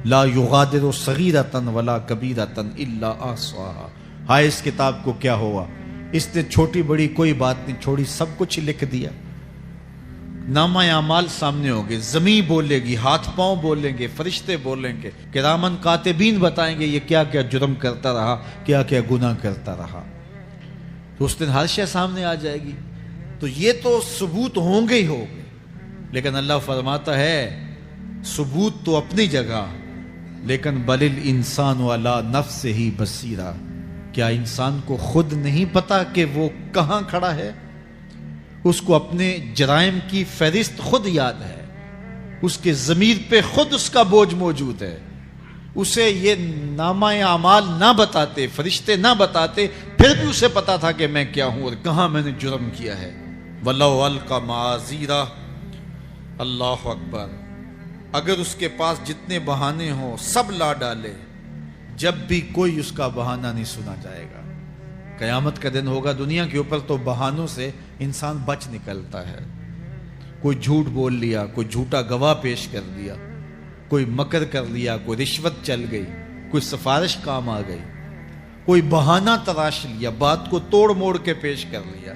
لا یغادر صغیرۃ ولا کبیرۃ الا احصاها، ہائے اس کتاب کو کیا ہوا، اس نے چھوٹی بڑی کوئی بات نہیں چھوڑی، سب کچھ لکھ دیا۔ نامہ اعمال سامنے ہوگے، زمین بولے گی، ہاتھ پاؤں بولیں گے، فرشتے بولیں گے، کرامن کاتبین بتائیں گے یہ کیا کیا جرم کرتا رہا، کیا کیا گناہ کرتا رہا۔ تو اس دن ہر شے سامنے آ جائے گی۔ تو یہ تو ثبوت ہوں گے ہی ہوں گے، لیکن اللہ فرماتا ہے ثبوت تو اپنی جگہ، لیکن بل الانسان علی نفسہ بصیرہ، کیا انسان کو خود نہیں پتا کہ وہ کہاں کھڑا ہے؟ اس کو اپنے جرائم کی فہرست خود یاد ہے، اس کے ضمیر پہ خود اس کا بوجھ موجود ہے۔ اسے یہ نامہ اعمال نہ بتاتے، فرشتے نہ بتاتے، پھر بھی اسے پتا تھا کہ میں کیا ہوں اور کہاں میں نے جرم کیا ہے۔ وَلَوْ أَلْقَى مَعَاذِيرَهُ، اللہ اکبر، اگر اس کے پاس جتنے بہانے ہوں سب لا ڈالے، جب بھی کوئی اس کا بہانہ نہیں سنا جائے گا۔ قیامت کا دن ہوگا، دنیا کے اوپر تو بہانوں سے انسان بچ نکلتا ہے۔ کوئی جھوٹ بول لیا، کوئی جھوٹا گواہ پیش کر دیا، کوئی مکر کر لیا، کوئی رشوت چل گئی، کوئی سفارش کام آ گئی، کوئی بہانہ تراش لیا، بات کو توڑ موڑ کے پیش کر لیا۔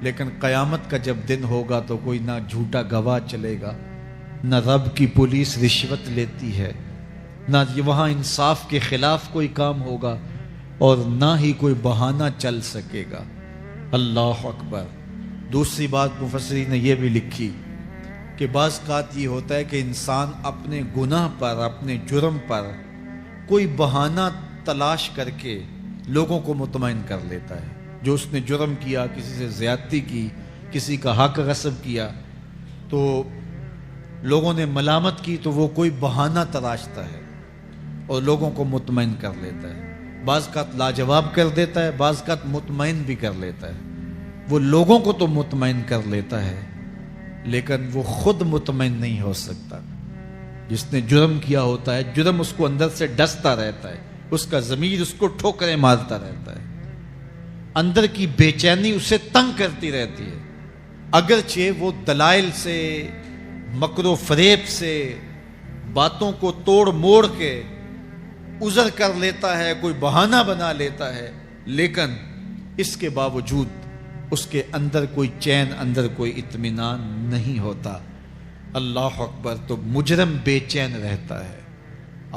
لیکن قیامت کا جب دن ہوگا تو کوئی نہ جھوٹا گواہ چلے گا، نہ رب کی پولیس رشوت لیتی ہے، نہ وہاں انصاف کے خلاف کوئی کام ہوگا، اور نہ ہی کوئی بہانہ چل سکے گا۔ اللہ اکبر۔ دوسری بات مفسرین نے یہ بھی لکھی کہ بعض اوقات یہ ہوتا ہے کہ انسان اپنے گناہ پر، اپنے جرم پر کوئی بہانہ تلاش کر کے لوگوں کو مطمئن کر لیتا ہے۔ جو اس نے جرم کیا، کسی سے زیادتی کی، کسی کا حق غصب کیا، تو لوگوں نے ملامت کی تو وہ کوئی بہانہ تراشتا ہے اور لوگوں کو مطمئن کر لیتا ہے۔ بعض کا لاجواب کر دیتا ہے، بعض کا مطمئن بھی کر لیتا ہے۔ وہ لوگوں کو تو مطمئن کر لیتا ہے لیکن وہ خود مطمئن نہیں ہو سکتا۔ جس نے جرم کیا ہوتا ہے، جرم اس کو اندر سے ڈستا رہتا ہے، اس کا ضمیر اس کو ٹھوکریں مارتا رہتا ہے، اندر کی بے چینی اسے تنگ کرتی رہتی ہے، اگرچہ وہ دلائل سے، مکر و فریب سے، باتوں کو توڑ موڑ کے عذر کر لیتا ہے، کوئی بہانہ بنا لیتا ہے، لیکن اس کے باوجود اس کے اندر کوئی چین، اندر کوئی اطمینان نہیں ہوتا۔ اللہ اکبر! تو مجرم بے چین رہتا ہے۔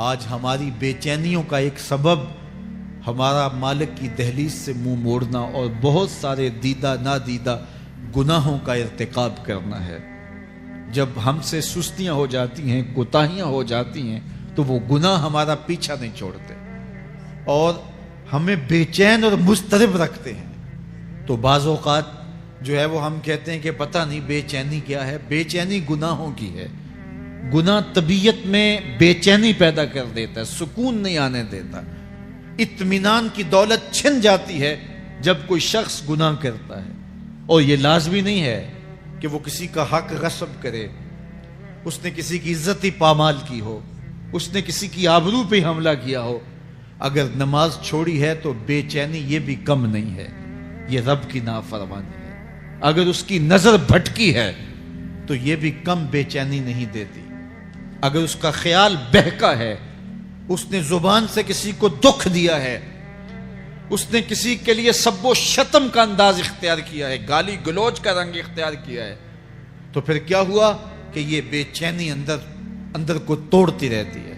آج ہماری بے چینیوں کا ایک سبب ہمارا مالک کی دہلیز سے منہ موڑنا اور بہت سارے دیدہ نادیدہ گناہوں کا ارتکاب کرنا ہے۔ جب ہم سے سستیاں ہو جاتی ہیں، کوتاہیاں ہو جاتی ہیں، تو وہ گناہ ہمارا پیچھا نہیں چھوڑتے اور ہمیں بے چین اور مضطرب رکھتے ہیں۔ تو بعض اوقات جو ہے وہ ہم کہتے ہیں کہ پتہ نہیں بے چینی کیا ہے۔ بے چینی گناہوں کی ہے۔ گناہ طبیعت میں بے چینی پیدا کر دیتا ہے، سکون نہیں آنے دیتا۔ اطمینان کی دولت چھن جاتی ہے جب کوئی شخص گناہ کرتا ہے، اور یہ لازمی نہیں ہے کہ وہ کسی کا حق غصب کرے، اس نے کسی کی عزت ہی پامال کی ہو، اس نے کسی کی آبرو پہ حملہ کیا ہو۔ اگر نماز چھوڑی ہے تو بے چینی یہ بھی کم نہیں ہے، یہ رب کی نافرمانی ہے۔ اگر اس کی نظر بھٹکی ہے تو یہ بھی کم بے چینی نہیں دیتی۔ اگر اس کا خیال بہکا ہے، اس نے زبان سے کسی کو دکھ دیا ہے، اس نے کسی کے لیے سب و شتم کا انداز اختیار کیا ہے، گالی گلوچ کا رنگ اختیار کیا ہے، تو پھر کیا ہوا کہ یہ بے چینی اندر کو توڑتی رہتی ہے۔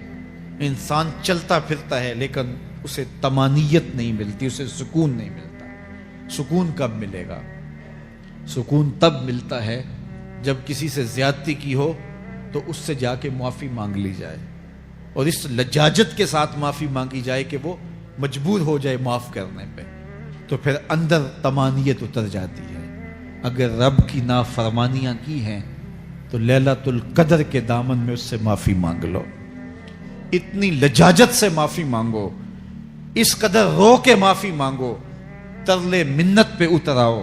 انسان چلتا پھرتا ہے لیکن اسے طمانیت نہیں ملتی، اسے سکون نہیں ملتا۔ سکون کب ملے گا؟ سکون تب ملتا ہے جب کسی سے زیادتی کی ہو تو اس سے جا کے معافی مانگ لی جائے، اور اس لجاجت کے ساتھ معافی مانگی جائے کہ وہ مجبور ہو جائے معاف کرنے پہ، تو پھر اندر طمانیت اتر جاتی ہے۔ اگر رب کی نافرمانیاں کی ہیں تو لیلۃ القدر کے دامن میں اس سے معافی مانگ لو، اتنی لجاجت سے معافی مانگو، اس قدر رو کے معافی مانگو، ترلے منت پہ اتراؤ،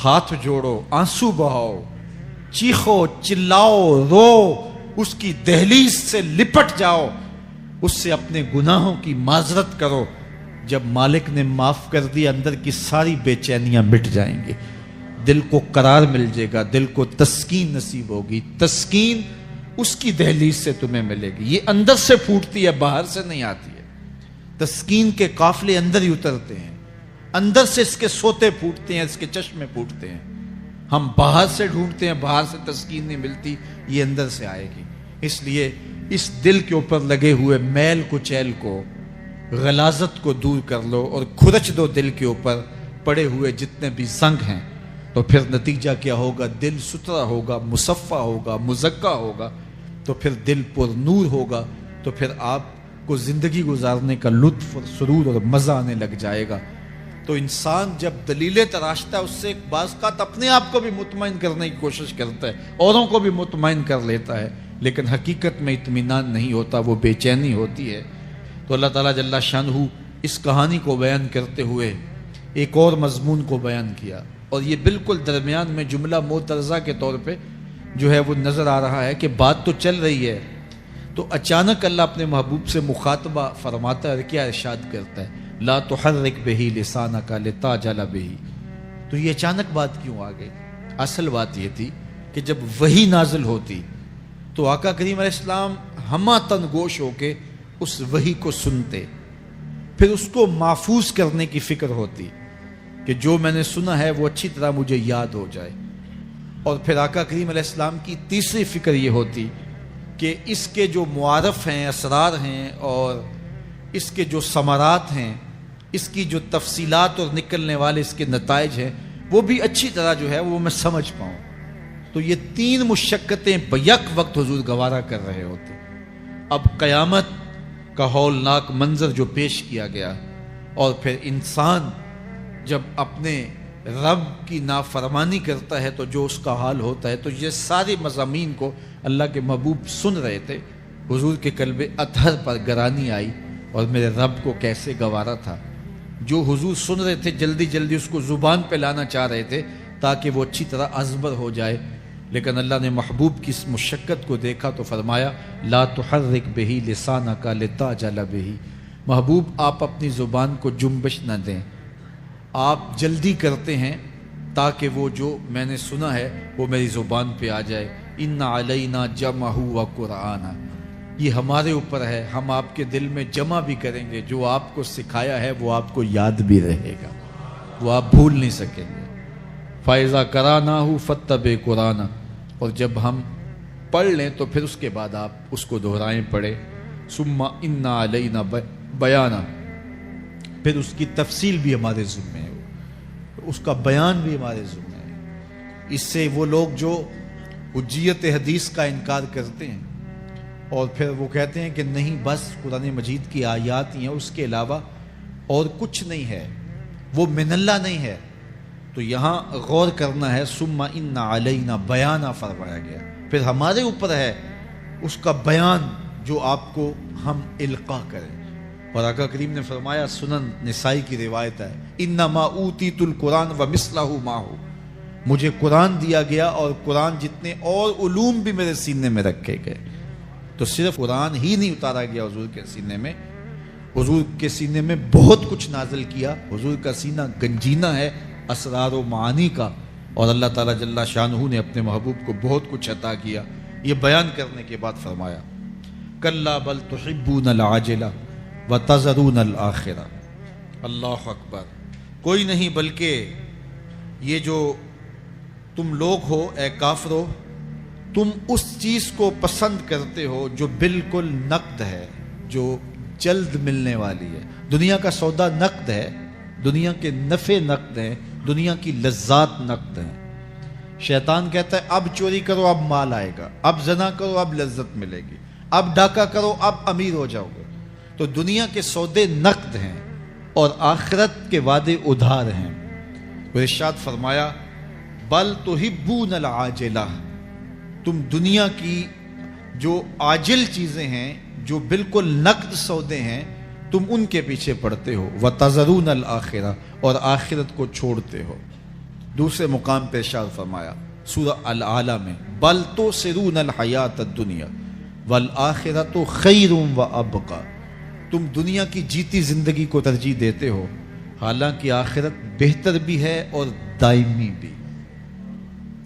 ہاتھ جوڑو، آنسو بہاؤ، چیخو، چلاؤ، رو، اس کی دہلیز سے لپٹ جاؤ، اس سے اپنے گناہوں کی معذرت کرو۔ جب مالک نے معاف کر دی، اندر کی ساری بے چینیاں مٹ جائیں گی، دل کو قرار مل جائے گا، دل کو تسکین نصیب ہوگی۔ تسکین اس کی دہلیز سے تمہیں ملے گی، یہ اندر سے پھوٹتی ہے، باہر سے نہیں آتی ہے۔ تسکین کے قافلے اندر ہی اترتے ہیں، اندر سے اس کے سوتے پھوٹتے ہیں، اس کے چشمے پھوٹتے ہیں۔ ہم باہر سے ڈھونڈتے ہیں، باہر سے تسکین نہیں ملتی، یہ اندر سے آئے گی۔ اس لیے اس دل کے اوپر لگے ہوئے میل کچیل کو، غلاظت کو دور کر لو اور کھرچ دو دل کے اوپر پڑے ہوئے جتنے بھی زنگ ہیں، تو پھر نتیجہ کیا ہوگا؟ دل ستھرا ہوگا، مصفا ہوگا، مزکا ہوگا، تو پھر دل پر نور ہوگا، تو پھر آپ کو زندگی گزارنے کا لطف اور سرور اور مزہ آنے لگ جائے گا۔ تو انسان جب دلیلیں تراشتا ہے، اس سے بعض اوقات اپنے آپ کو بھی مطمئن کرنے کی کوشش کرتا ہے، اوروں کو بھی مطمئن کر لیتا ہے، لیکن حقیقت میں اطمینان نہیں ہوتا، وہ بے چینی ہوتی ہے۔ تو اللہ تعالیٰ جل شانہ اس کہانی کو بیان کرتے ہوئے ایک اور مضمون کو بیان کیا، اور یہ بالکل درمیان میں جملہ معترضہ کے طور پہ جو ہے وہ نظر آ رہا ہے کہ بات تو چل رہی ہے، تو اچانک اللہ اپنے محبوب سے مخاطبہ فرماتا ہے، کیا ارشاد کرتا ہے؟ لا تحرک بہ لسانک لتعجل بہ۔ تو یہ اچانک بات کیوں آ گئی؟ اصل بات یہ تھی کہ جب وحی نازل ہوتی تو آقا کریم علیہ السلام ہمہ تن گوش ہو کے اس وحی کو سنتے، پھر اس کو محفوظ کرنے کی فکر ہوتی کہ جو میں نے سنا ہے وہ اچھی طرح مجھے یاد ہو جائے، اور پھر آقا کریم علیہ السلام کی تیسری فکر یہ ہوتی کہ اس کے جو معارف ہیں، اسرار ہیں، اور اس کے جو ثمرات ہیں، اس کی جو تفصیلات اور نکلنے والے اس کے نتائج ہیں، وہ بھی اچھی طرح جو ہے وہ میں سمجھ پاؤں۔ تو یہ تین مشقتیں بیک وقت حضور گوارا کر رہے ہوتے۔ اب قیامت کا ہولناک منظر جو پیش کیا گیا، اور پھر انسان جب اپنے رب کی نافرمانی کرتا ہے تو جو اس کا حال ہوتا ہے، تو یہ سارے مضامین کو اللہ کے محبوب سن رہے تھے۔ حضور کے قلب اطہر پر گرانی آئی، اور میرے رب کو کیسے گوارا تھا۔ جو حضور سن رہے تھے جلدی جلدی اس کو زبان پہ لانا چاہ رہے تھے تاکہ وہ اچھی طرح ازبر ہو جائے، لیکن اللہ نے محبوب کی اس مشقت کو دیکھا تو فرمایا لا تحرک بہ لسانک لتعجل بہ۔ محبوب آپ اپنی زبان کو جنبش نہ دیں، آپ جلدی کرتے ہیں تاکہ وہ جو میں نے سنا ہے وہ میری زبان پہ آ جائے۔ ان علینا جمعہ و قرآن، یہ ہمارے اوپر ہے، ہم آپ کے دل میں جمع بھی کریں گے، جو آپ کو سکھایا ہے وہ آپ کو یاد بھی رہے گا، وہ آپ بھول نہیں سکیں گے۔ فَإِذَا قَرَأْنَاهُ فَاتَّبِعْ قُرْآنَهُ، اور جب ہم پڑھ لیں تو پھر اس کے بعد آپ اس کو دہرائیں پڑھیں۔ ثُمَّ إِنَّ عَلَيْنَا بَيَانَهُ، پھر اس کی تفصیل بھی ہمارے ذمہ ہے، اس کا بیان بھی ہمارے ذمہ ہے۔ اس سے وہ لوگ جو حجیت حدیث کا انکار کرتے ہیں اور پھر وہ کہتے ہیں کہ نہیں بس قرآن مجید کی آیات ہی ہیں، اس کے علاوہ اور کچھ نہیں ہے، وہ من اللہ نہیں ہے، تو یہاں غور کرنا ہے۔ ثم ان علینا بیانہ فرمایا گیا، پھر ہمارے اوپر ہے اس کا بیان جو آپ کو ہم القاء کریں۔ اور آقا کریم نے فرمایا، سنن نسائی کی روایت ہے، انما اوتیت القرآن ومثلہ معہ، مجھے قرآن دیا گیا اور قرآن جتنے اور علوم بھی میرے سینے میں رکھے گئے۔ تو صرف قرآن ہی نہیں اتارا گیا حضور کے سینے میں، حضور کے سینے میں بہت کچھ نازل کیا۔ حضور کا سینہ گنجینہ ہے اسرار و معانی کا، اور اللہ تعالیٰ جل شانہ نے اپنے محبوب کو بہت کچھ عطا کیا۔ یہ بیان کرنے کے بعد فرمایا، کلا بل تحبون العاجلہ وتذرون الآخرہ۔ اللہ اکبر، کوئی نہیں بلکہ یہ جو تم لوگ ہو اے کافرو، تم اس چیز کو پسند کرتے ہو جو بالکل نقد ہے، جو جلد ملنے والی ہے۔ دنیا کا سودا نقد ہے، دنیا کے نفع نقد ہیں، دنیا کی لذات نقد ہیں۔ شیطان کہتا ہے اب چوری کرو اب مال آئے گا، اب زنا کرو اب لذت ملے گی، اب ڈاکہ کرو اب امیر ہو جاؤ گے۔ تو دنیا کے سودے نقد ہیں اور آخرت کے وعدے ادھار ہیں۔ وہ ارشاد فرمایا، بل تحبون العاجلہ، تم دنیا کی جو عاجل چیزیں ہیں، جو بالکل نقد سودے ہیں، تم ان کے پیچھے پڑتے ہو، وتذرون الآخرہ، اور آخرت کو چھوڑتے ہو۔ دوسرے مقام پہ ارشاد فرمایا سورہ الاعلی میں، بل تؤثرون الحیات الدنیا والآخرۃ خیر وابقی، تم دنیا کی جیتی زندگی کو ترجیح دیتے ہو، حالانکہ آخرت بہتر بھی ہے اور دائمی بھی۔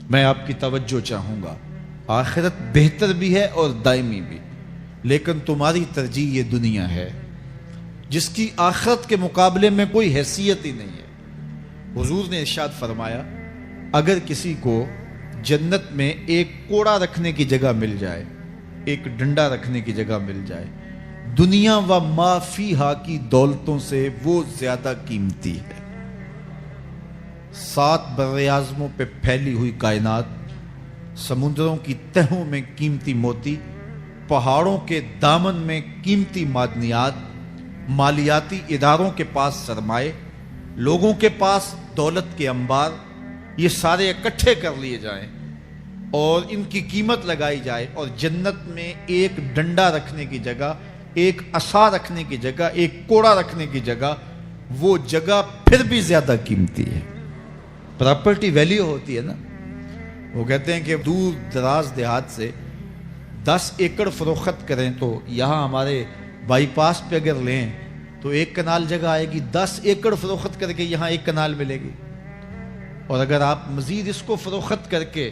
میں آپ کی توجہ چاہوں گا، آخرت بہتر بھی ہے اور دائمی بھی، لیکن تمہاری ترجیح یہ دنیا ہے جس کی آخرت کے مقابلے میں کوئی حیثیت ہی نہیں ہے۔ حضور نے ارشاد فرمایا، اگر کسی کو جنت میں ایک کوڑا رکھنے کی جگہ مل جائے، ایک ڈنڈا رکھنے کی جگہ مل جائے، دنیا و ما فیہا کی دولتوں سے وہ زیادہ قیمتی ہے۔ 7 براعظموں پہ پھیلی ہوئی کائنات، سمندروں کی تہوں میں قیمتی موتی، پہاڑوں کے دامن میں قیمتی معدنیات، مالیاتی اداروں کے پاس سرمائے، لوگوں کے پاس دولت کے انبار، یہ سارے اکٹھے کر لیے جائیں اور ان کی قیمت لگائی جائے، اور جنت میں ایک ڈنڈا رکھنے کی جگہ، ایک عصا رکھنے کی جگہ، ایک کوڑا رکھنے کی جگہ، وہ جگہ پھر بھی زیادہ قیمتی ہے۔ پراپرٹی ویلیو ہوتی ہے نا، وہ کہتے ہیں کہ دور دراز دیہات سے 10 ایکڑ فروخت کریں تو یہاں ہمارے بائی پاس پہ اگر لیں تو 1 کنال جگہ آئے گی، 10 ایکڑ فروخت کر کے یہاں 1 کنال ملے گی۔ اور اگر آپ مزید اس کو فروخت کر کے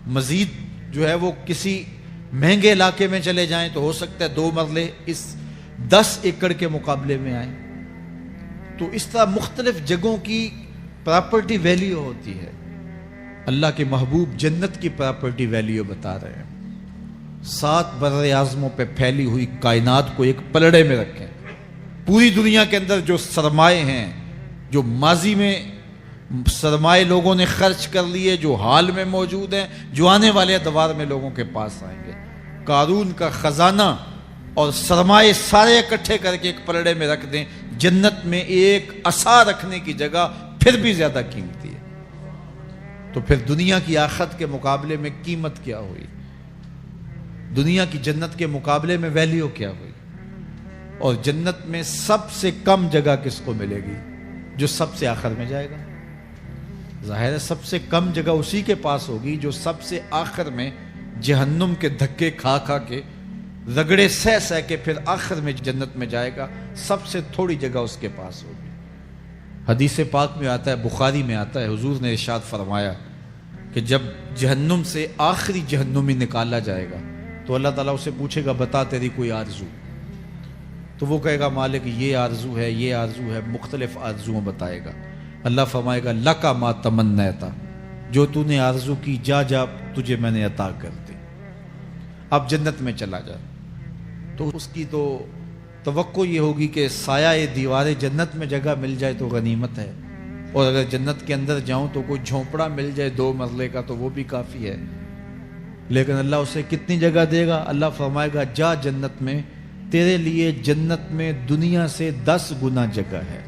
مزید جو ہے وہ کسی مہنگے علاقے میں چلے جائیں تو ہو سکتا ہے 2 مرلے اس 10 ایکڑ کے مقابلے میں آئیں۔ تو اس طرح مختلف جگہوں کی پراپرٹی ویلیو ہوتی ہے۔ اللہ کے محبوب جنت کی پراپرٹی ویلیو بتا رہے ہیں۔ 7 براعظموں پہ پھیلی ہوئی کائنات کو ایک پلڑے میں رکھیں، پوری دنیا کے اندر جو سرمائے ہیں، جو ماضی میں سرمائے لوگوں نے خرچ کر لیے، جو حال میں موجود ہیں، جو آنے والے ادوار میں لوگوں کے پاس آئیں گے، قارون کا خزانہ اور سرمائے سارے اکٹھے کر کے ایک پلڑے میں رکھ دیں، جنت میں ایک عصا رکھنے کی جگہ پھر بھی زیادہ قیمتی ہے۔ تو پھر دنیا کی آخرت کے مقابلے میں قیمت کیا ہوئی، دنیا کی جنت کے مقابلے میں ویلیو کیا ہوئی؟ اور جنت میں سب سے کم جگہ کس کو ملے گی؟ جو سب سے آخر میں جائے گا۔ ظاہر ہے سب سے کم جگہ اسی کے پاس ہوگی جو سب سے آخر میں جہنم کے دھکے کھا کھا کے، رگڑے سہ سہ کے پھر آخر میں جنت میں جائے گا۔ سب سے تھوڑی جگہ اس کے پاس ہوگی۔ حدیث پاک میں آتا ہے، بخاری میں آتا ہے، حضور نے ارشاد فرمایا کہ جب جہنم سے آخری جہنمی نکالا جائے گا تو اللہ تعالیٰ اسے پوچھے گا بتا تیری کوئی آرزو، تو وہ کہے گا مالک یہ آرزو ہے، یہ آرزو ہے، مختلف آرزویں بتائے گا۔ اللہ فرمائے گا لکا ما تمنیتا، جو تو نے آرزو کی جا جا تجھے میں نے عطا کر دی، اب جنت میں چلا جا۔ تو اس کی تو توقع یہ ہوگی کہ سایہ دیوار جنت میں جگہ مل جائے تو غنیمت ہے، اور اگر جنت کے اندر جاؤں تو کوئی جھونپڑا مل جائے 2 مرلے کا تو وہ بھی کافی ہے۔ لیکن اللہ اسے کتنی جگہ دے گا؟ اللہ فرمائے گا جا جنت میں، تیرے لیے جنت میں دنیا سے 10 گنا جگہ ہے۔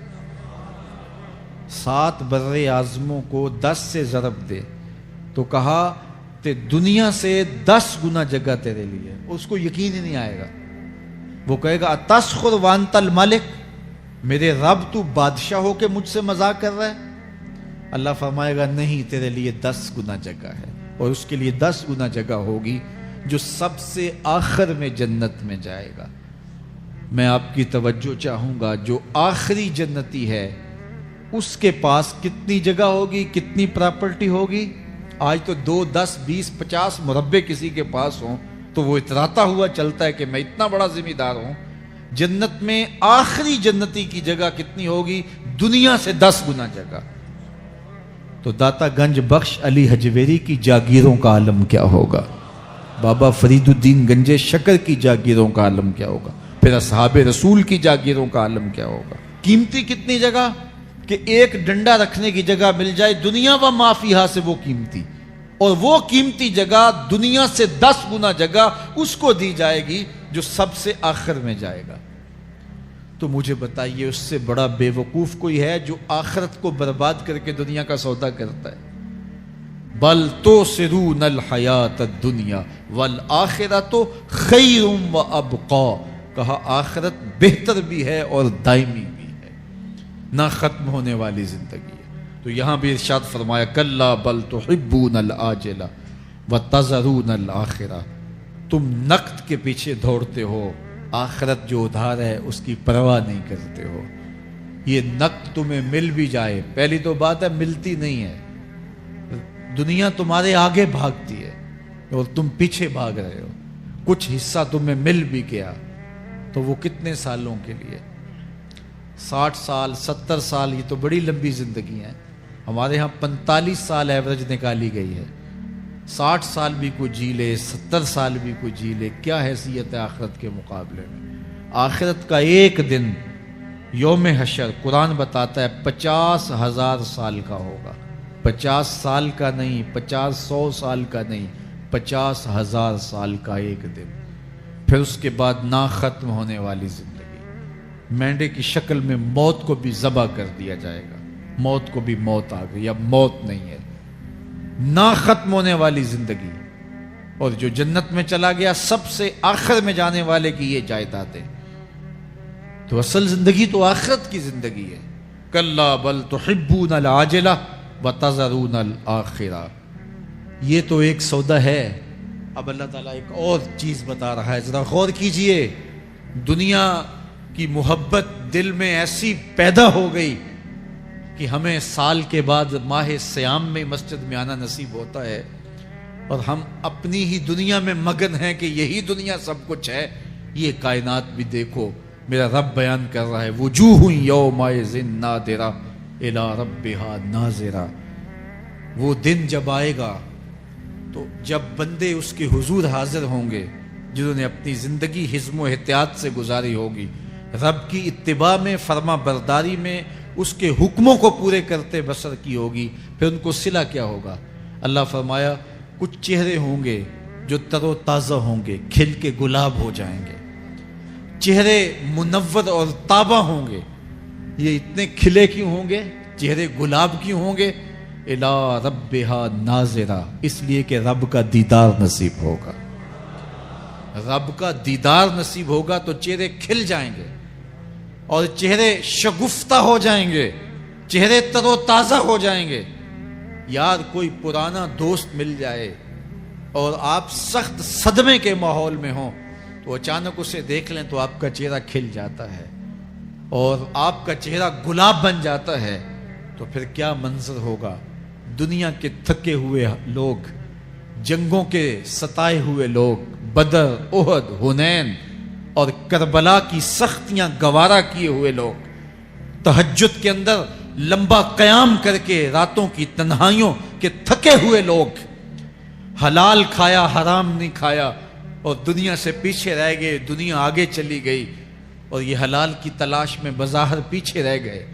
7 بر اعظموں کو 10 سے ضرب دے تو کہا کہ دنیا سے 10 گنا جگہ تیرے لیے، اس کو یقین ہی نہیں آئے گا۔ وہ کہے گا اتسخر وانت الملک، میرے رب تو بادشاہ ہو کے مجھ سے مذاق کر رہا ہے؟ اللہ فرمائے گا نہیں، تیرے لیے 10 گنا جگہ ہے، اور اس کے لیے 10 گنا جگہ ہوگی جو سب سے آخر میں جنت میں جائے گا۔ میں آپ کی توجہ چاہوں گا، جو آخری جنتی ہے اس کے پاس کتنی جگہ ہوگی، کتنی پراپرٹی ہوگی؟ آج تو 2 10 20 50 مربع کسی کے پاس ہوں تو وہ اتراتا ہوا چلتا ہے کہ میں اتنا بڑا ذمہ دار ہوں۔ جنت میں آخری جنتی کی جگہ کتنی ہوگی؟ دنیا سے 10 گنا جگہ۔ تو داتا گنج بخش علی حجویری کی جاگیروں کا عالم کیا ہوگا؟ بابا فرید الدین گنج شکر کی جاگیروں کا عالم کیا ہوگا؟ پھر اصحاب رسول کی جاگیروں کا عالم کیا ہوگا؟ قیمتی کتنی جگہ کہ ایک ڈنڈا رکھنے کی جگہ مل جائے، دنیا و ما فیہا سے وہ قیمتی، اور وہ قیمتی جگہ دنیا سے 10 گنا جگہ اس کو دی جائے گی جو سب سے آخر میں جائے گا۔ تو مجھے بتائیے اس سے بڑا بے وقوف کوئی ہے جو آخرت کو برباد کر کے دنیا کا سودا کرتا ہے؟ بل تؤثرون الحیات الدنیا والآخرۃ خیر وابقی، کہا آخرت بہتر بھی ہے اور دائمی بھی ہے، نہ ختم ہونے والی زندگی ہے۔ تو یہاں بھی ارشاد فرمایا کلا بل تحبون العاجلہ وتذرون الآخرہ، تم نقد کے پیچھے دوڑتے ہو، آخرت جو ادھار ہے اس کی پرواہ نہیں کرتے ہو۔ یہ نقد تمہیں مل بھی جائے، پہلی تو بات ہے ملتی نہیں ہے، دنیا تمہارے آگے بھاگتی ہے اور تم پیچھے بھاگ رہے ہو۔ کچھ حصہ تمہیں مل بھی گیا تو وہ کتنے سالوں کے لیے؟ 60 سال 70 سال، یہ تو بڑی لمبی زندگی ہے۔ ہمارے ہاں 45 سال ایوریج نکالی گئی ہے۔ 60 سال بھی کوئی جی لے، 70 سال بھی کوئی جی لے، کیا حیثیت ہے آخرت کے مقابلے میں؟ آخرت کا ایک دن یوم حشر قرآن بتاتا ہے 50,000 سال کا ہوگا۔ 50 سال کا نہیں، 50-100 سال کا نہیں، 50,000 سال کا ایک دن۔ پھر اس کے بعد نہ ختم ہونے والی زندگی، مینڈے کی شکل میں موت کو بھی ذبح کر دیا جائے گا، موت کو بھی موت آ گئی، اب موت نہیں ہے، نہ ختم ہونے والی زندگی۔ اور جو جنت میں چلا گیا سب سے آخر میں جانے والے کی یہ جائیدادیں۔ تو اصل زندگی تو آخرت کی زندگی ہے۔ کلا بل تحبون العاجلہ وتذرون الآخرہ، یہ تو ایک سودا ہے۔ اب اللہ تعالیٰ ایک اور چیز بتا رہا ہے، ذرا غور کیجئے۔ دنیا کی محبت دل میں ایسی پیدا ہو گئی کہ ہمیں سال کے بعد ماہ سیام میں مسجد میں آنا نصیب ہوتا ہے، اور ہم اپنی ہی دنیا میں مگن ہیں کہ یہی دنیا سب کچھ ہے۔ یہ کائنات بھی دیکھو، میرا رب بیان کر رہا ہے وجوہ یومئذ ناظرہ الی ربہا ناظرہ۔ وہ دن جب آئے گا تو جب بندے اس کے حضور حاضر ہوں گے جنہوں نے اپنی زندگی حزم و احتیاط سے گزاری ہوگی، رب کی اتباع میں، فرما برداری میں، اس کے حکموں کو پورے کرتے بسر کی ہوگی، پھر ان کو صلہ کیا ہوگا؟ اللہ فرمایا کچھ چہرے ہوں گے جو تر و تازہ ہوں گے، کھل کے گلاب ہو جائیں گے، چہرے منور اور تابہ ہوں گے۔ یہ اتنے کھلے کیوں ہوں گے، چہرے گلاب کیوں ہوں گے؟ الی ربہا ناظرہ، اس لیے کہ رب کا دیدار نصیب ہوگا۔ رب کا دیدار نصیب ہوگا تو چہرے کھل جائیں گے اور چہرے شگفتہ ہو جائیں گے، چہرے تر و تازہ ہو جائیں گے۔ یار کوئی پرانا دوست مل جائے اور آپ سخت صدمے کے ماحول میں ہوں تو اچانک اسے دیکھ لیں تو آپ کا چہرہ کھل جاتا ہے اور آپ کا چہرہ گلاب بن جاتا ہے، تو پھر کیا منظر ہوگا؟ دنیا کے تھکے ہوئے لوگ، جنگوں کے ستائے ہوئے لوگ، بدر، احد، حنین اور کربلا کی سختیاں گوارا کیے ہوئے لوگ، تہجد کے اندر لمبا قیام کر کے راتوں کی تنہائیوں کے تھکے ہوئے لوگ، حلال کھایا حرام نہیں کھایا اور دنیا سے پیچھے رہ گئے، دنیا آگے چلی گئی اور یہ حلال کی تلاش میں بظاہر پیچھے رہ گئے۔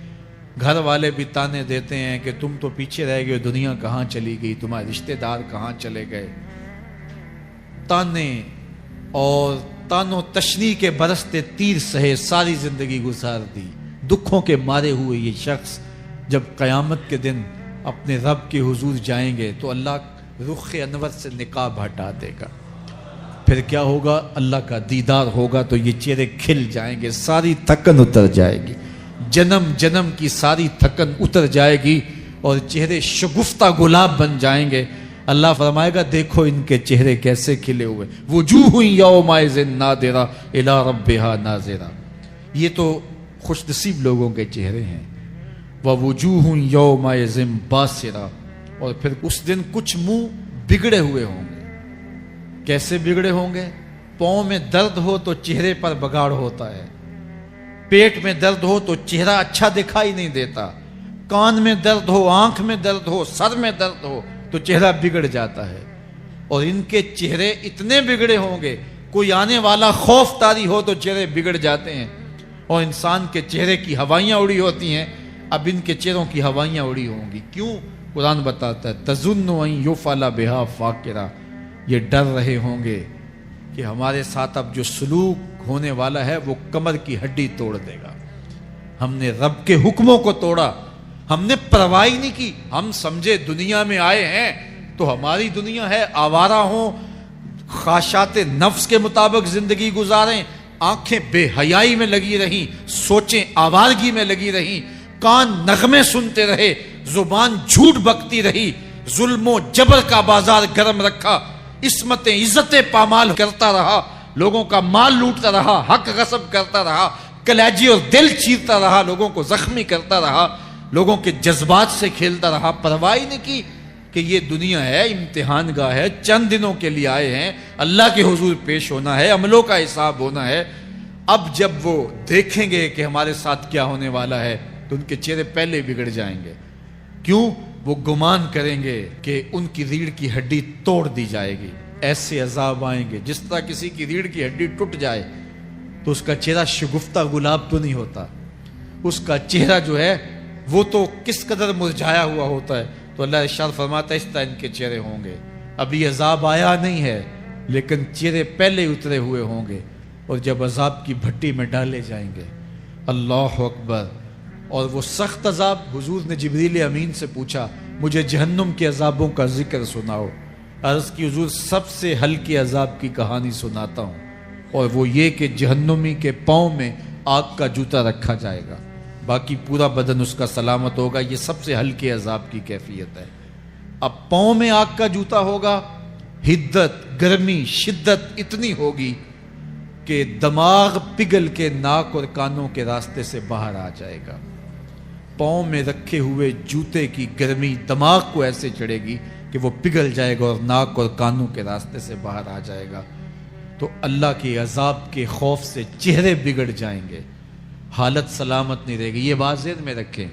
گھر والے بھی تانے دیتے ہیں کہ تم تو پیچھے رہ گئے، دنیا کہاں چلی گئی، تمہارے رشتہ دار کہاں چلے گئے۔ تانے اور تانوں تشنی کے برستے تیر سہے ساری زندگی گزار دی۔ دکھوں کے مارے ہوئے یہ شخص جب قیامت کے دن اپنے رب کے حضور جائیں گے تو اللہ رخ انور سے نقاب ہٹا دے گا، پھر کیا ہوگا؟ اللہ کا دیدار ہوگا تو یہ چہرے کھل جائیں گے، ساری تھکن اتر جائے گی، جنم جنم کی ساری تھکن اتر جائے گی اور چہرے شگفتہ گلاب بن جائیں گے۔ اللہ فرمائے گا دیکھو ان کے چہرے کیسے کھلے ہوئے، وجوہ یومئذ ناظرہ الی ربہا ناظرہ۔ یہ تو خوش نصیب لوگوں کے چہرے ہیں۔ ووجوہ یومئذ باسرہ، اور پھر اس دن کچھ منہ بگڑے ہوئے ہوں گے۔ کیسے بگڑے ہوں گے؟ پاؤں میں درد ہو تو چہرے پر بگاڑ ہوتا ہے، پیٹ میں درد ہو تو چہرہ اچھا دکھائی نہیں دیتا، کان میں درد ہو، آنکھ میں درد ہو، سر میں درد ہو تو چہرہ بگڑ جاتا ہے۔ اور ان کے چہرے اتنے بگڑے ہوں گے، کوئی آنے والا خوف طاری ہو تو چہرے بگڑ جاتے ہیں۔ اور انسان کے چہرے کی ہوائیاں اڑی ہوتی ہیں، اب ان کے چہروں کی ہوائیاں اڑی ہوں گی۔ کیوں؟ قرآن بتاتا ہے تظن ان یفعل بہا فاقرہ، یہ ڈر رہے ہوں گے کہ ہمارے ساتھ اب جو سلوک ہونے والا ہے وہ کمر کی ہڈی توڑ دے گا۔ ہم نے رب کے حکموں کو توڑا، ہم نے پرواہ نہیں کی، ہم سمجھے دنیا میں آئے ہیں تو ہماری دنیا ہے، آوارہ ہوں، خواہشات نفس کے مطابق زندگی گزاریں، آنکھیں بے حیائی میں لگی رہیں، سوچیں آوارگی میں لگی رہیں، کان نغمے سنتے رہے، زبان جھوٹ بکتی رہی، ظلم و جبر کا بازار گرم رکھا، عصمتیں عزتیں پامال کرتا رہا، لوگوں کا مال لوٹتا رہا، حق غصب کرتا رہا، کلیجی اور دل چیرتا رہا، لوگوں کو زخمی کرتا رہا، لوگوں کے جذبات سے کھیلتا رہا، پرواہ نہیں کی کہ یہ دنیا ہے، امتحان گاہ ہے، چند دنوں کے لیے آئے ہیں، اللہ کے حضور پیش ہونا ہے، عملوں کا حساب ہونا ہے۔ اب جب وہ دیکھیں گے کہ ہمارے ساتھ کیا ہونے والا ہے تو ان کے چہرے پہلے بگڑ جائیں گے۔ کیوں؟ وہ گمان کریں گے کہ ان کی ریڑھ کی ہڈی توڑ دی جائے گی، ایسے عذاب آئیں گے جس طرح کسی کی ریڑھ کی ہڈی ٹوٹ جائے تو اس کا چہرہ شگفتہ گلاب تو نہیں ہوتا، اس کا چہرہ جو ہے وہ تو کس قدر مرجھایا ہوا ہوتا ہے۔ تو اللہ ارشاد فرماتا ہے اس طرح ان کے چہرے ہوں گے۔ ابھی عذاب آیا نہیں ہے لیکن چہرے پہلے اترے ہوئے ہوں گے، اور جب عذاب کی بھٹی میں ڈالے جائیں گے، اللہ اکبر، اور وہ سخت عذاب، حضور نے جبریل امین سے پوچھا مجھے جہنم کے عذابوں کا ذکر سناؤ۔ عرض کی حضور سب سے ہلکے عذاب کی کہانی سناتا ہوں، اور وہ یہ کہ جہنمی کے پاؤں میں آگ کا جوتا رکھا جائے گا، باقی پورا بدن اس کا سلامت ہوگا۔ یہ سب سے ہلکے عذاب کی کیفیت ہے۔ اب پاؤں میں آگ کا جوتا ہوگا، حدت، گرمی، شدت اتنی ہوگی کہ دماغ پگھل کے ناک اور کانوں کے راستے سے باہر آ جائے گا۔ پاؤں میں رکھے ہوئے جوتے کی گرمی دماغ کو ایسے چڑھے گی کہ وہ پگھل جائے گا اور ناک اور کانوں کے راستے سے باہر آ جائے گا۔ تو اللہ کے عذاب کے خوف سے چہرے بگڑ جائیں گے، حالت سلامت نہیں رہے گی۔ یہ بات ذہن میں رکھیں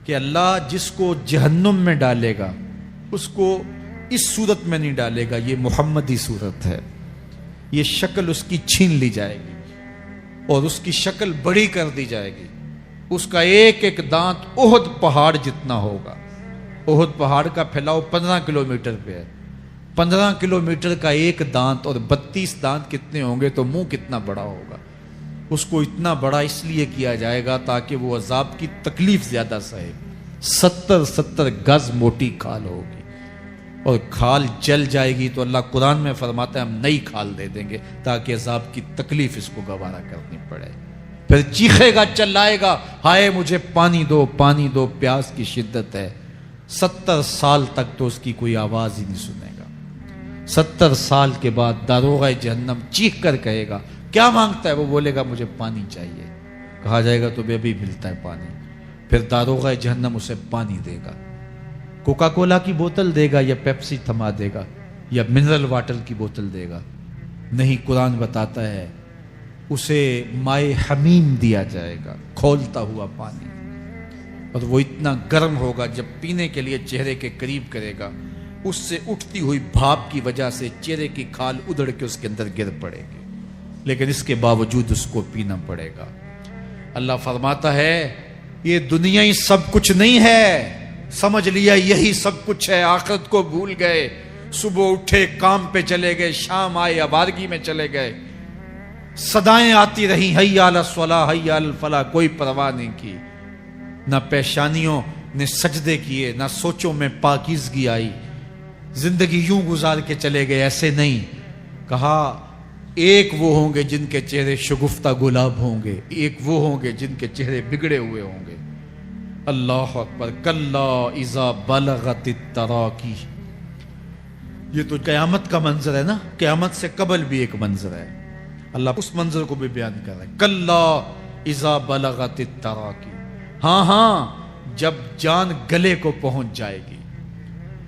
کہ اللہ جس کو جہنم میں ڈالے گا اس کو اس صورت میں نہیں ڈالے گا، یہ محمدی صورت ہے، یہ شکل اس کی چھین لی جائے گی اور اس کی شکل بڑی کر دی جائے گی۔ اس کا ایک ایک دانت احد پہاڑ جتنا ہوگا۔ احد پہاڑ کا پھیلاؤ 15 کلومیٹر پہ ہے، 15 کلومیٹر کا ایک دانت اور 32 دانت کتنے ہوں گے تو منہ کتنا بڑا ہوگا۔ اس کو اتنا بڑا اس لیے کیا جائے گا تاکہ وہ عذاب کی تکلیف زیادہ سہے۔ 70 گز موٹی کھال ہوگی اور کھال جل جائے گی تو اللہ قرآن میں فرماتا ہے ہم نئی کھال دے دیں گے تاکہ عذاب کی تکلیف اس کو گوارا کرنی پڑے۔ پھر چیخے گا، چلائے گا، ہائے مجھے پانی دو، پانی دو، پیاس کی شدت ہے۔ 70 سال تک تو اس کی کوئی آواز ہی نہیں سنے گا۔ 70 سال کے بعد داروغہ جہنم چیخ کر کہے گا کیا مانگتا ہے؟ وہ بولے گا مجھے پانی چاہیے۔ کہا جائے گا تو بے بھی ملتا ہے پانی۔ پھر داروغہ جہنم اسے پانی دے گا، کوکا کولا کی بوتل دے گا یا پیپسی تھما دے گا یا منرل واٹر کی بوتل دے گا۔ نہیں، قرآن بتاتا ہے اسے مائے حمیم دیا جائے گا، کھولتا ہوا پانی، اور وہ اتنا گرم ہوگا جب پینے کے لیے چہرے کے قریب کرے گا، اس سے اٹھتی ہوئی بھاپ کی وجہ سے چہرے کی کھال ادھڑ کے اس کے اندر گر پڑے گی، لیکن اس کے باوجود اس کو پینا پڑے گا۔ اللہ فرماتا ہے یہ دنیا ہی سب کچھ نہیں ہے، سمجھ لیا یہی سب کچھ ہے، آخرت کو بھول گئے، صبح اٹھے کام پہ چلے گئے، شام آئے آبادگی میں چلے گئے، صدائیں آتی رہیں حی علی الصلاح حی علی الفلاح، کوئی پرواہ نہیں کی، نہ پیشانیوں نے سجدے کیے، نہ سوچوں میں پاکیزگی آئی، زندگی یوں گزار کے چلے گئے۔ ایسے نہیں، کہا ایک وہ ہوں گے جن کے چہرے شگفتہ گلاب ہوں گے، ایک وہ ہوں گے جن کے چہرے بگڑے ہوئے ہوں گے۔ اللہ اکبر، کلا اذا بلغت التراقی، یہ تو قیامت کا منظر ہے نا، قیامت سے قبل بھی ایک منظر ہے، اللہ اس منظر کو بھی بیان کر رہا ہے، کلا اذا بلغت التراقی، ہاں ہاں جب جان گلے کو پہنچ جائے گی،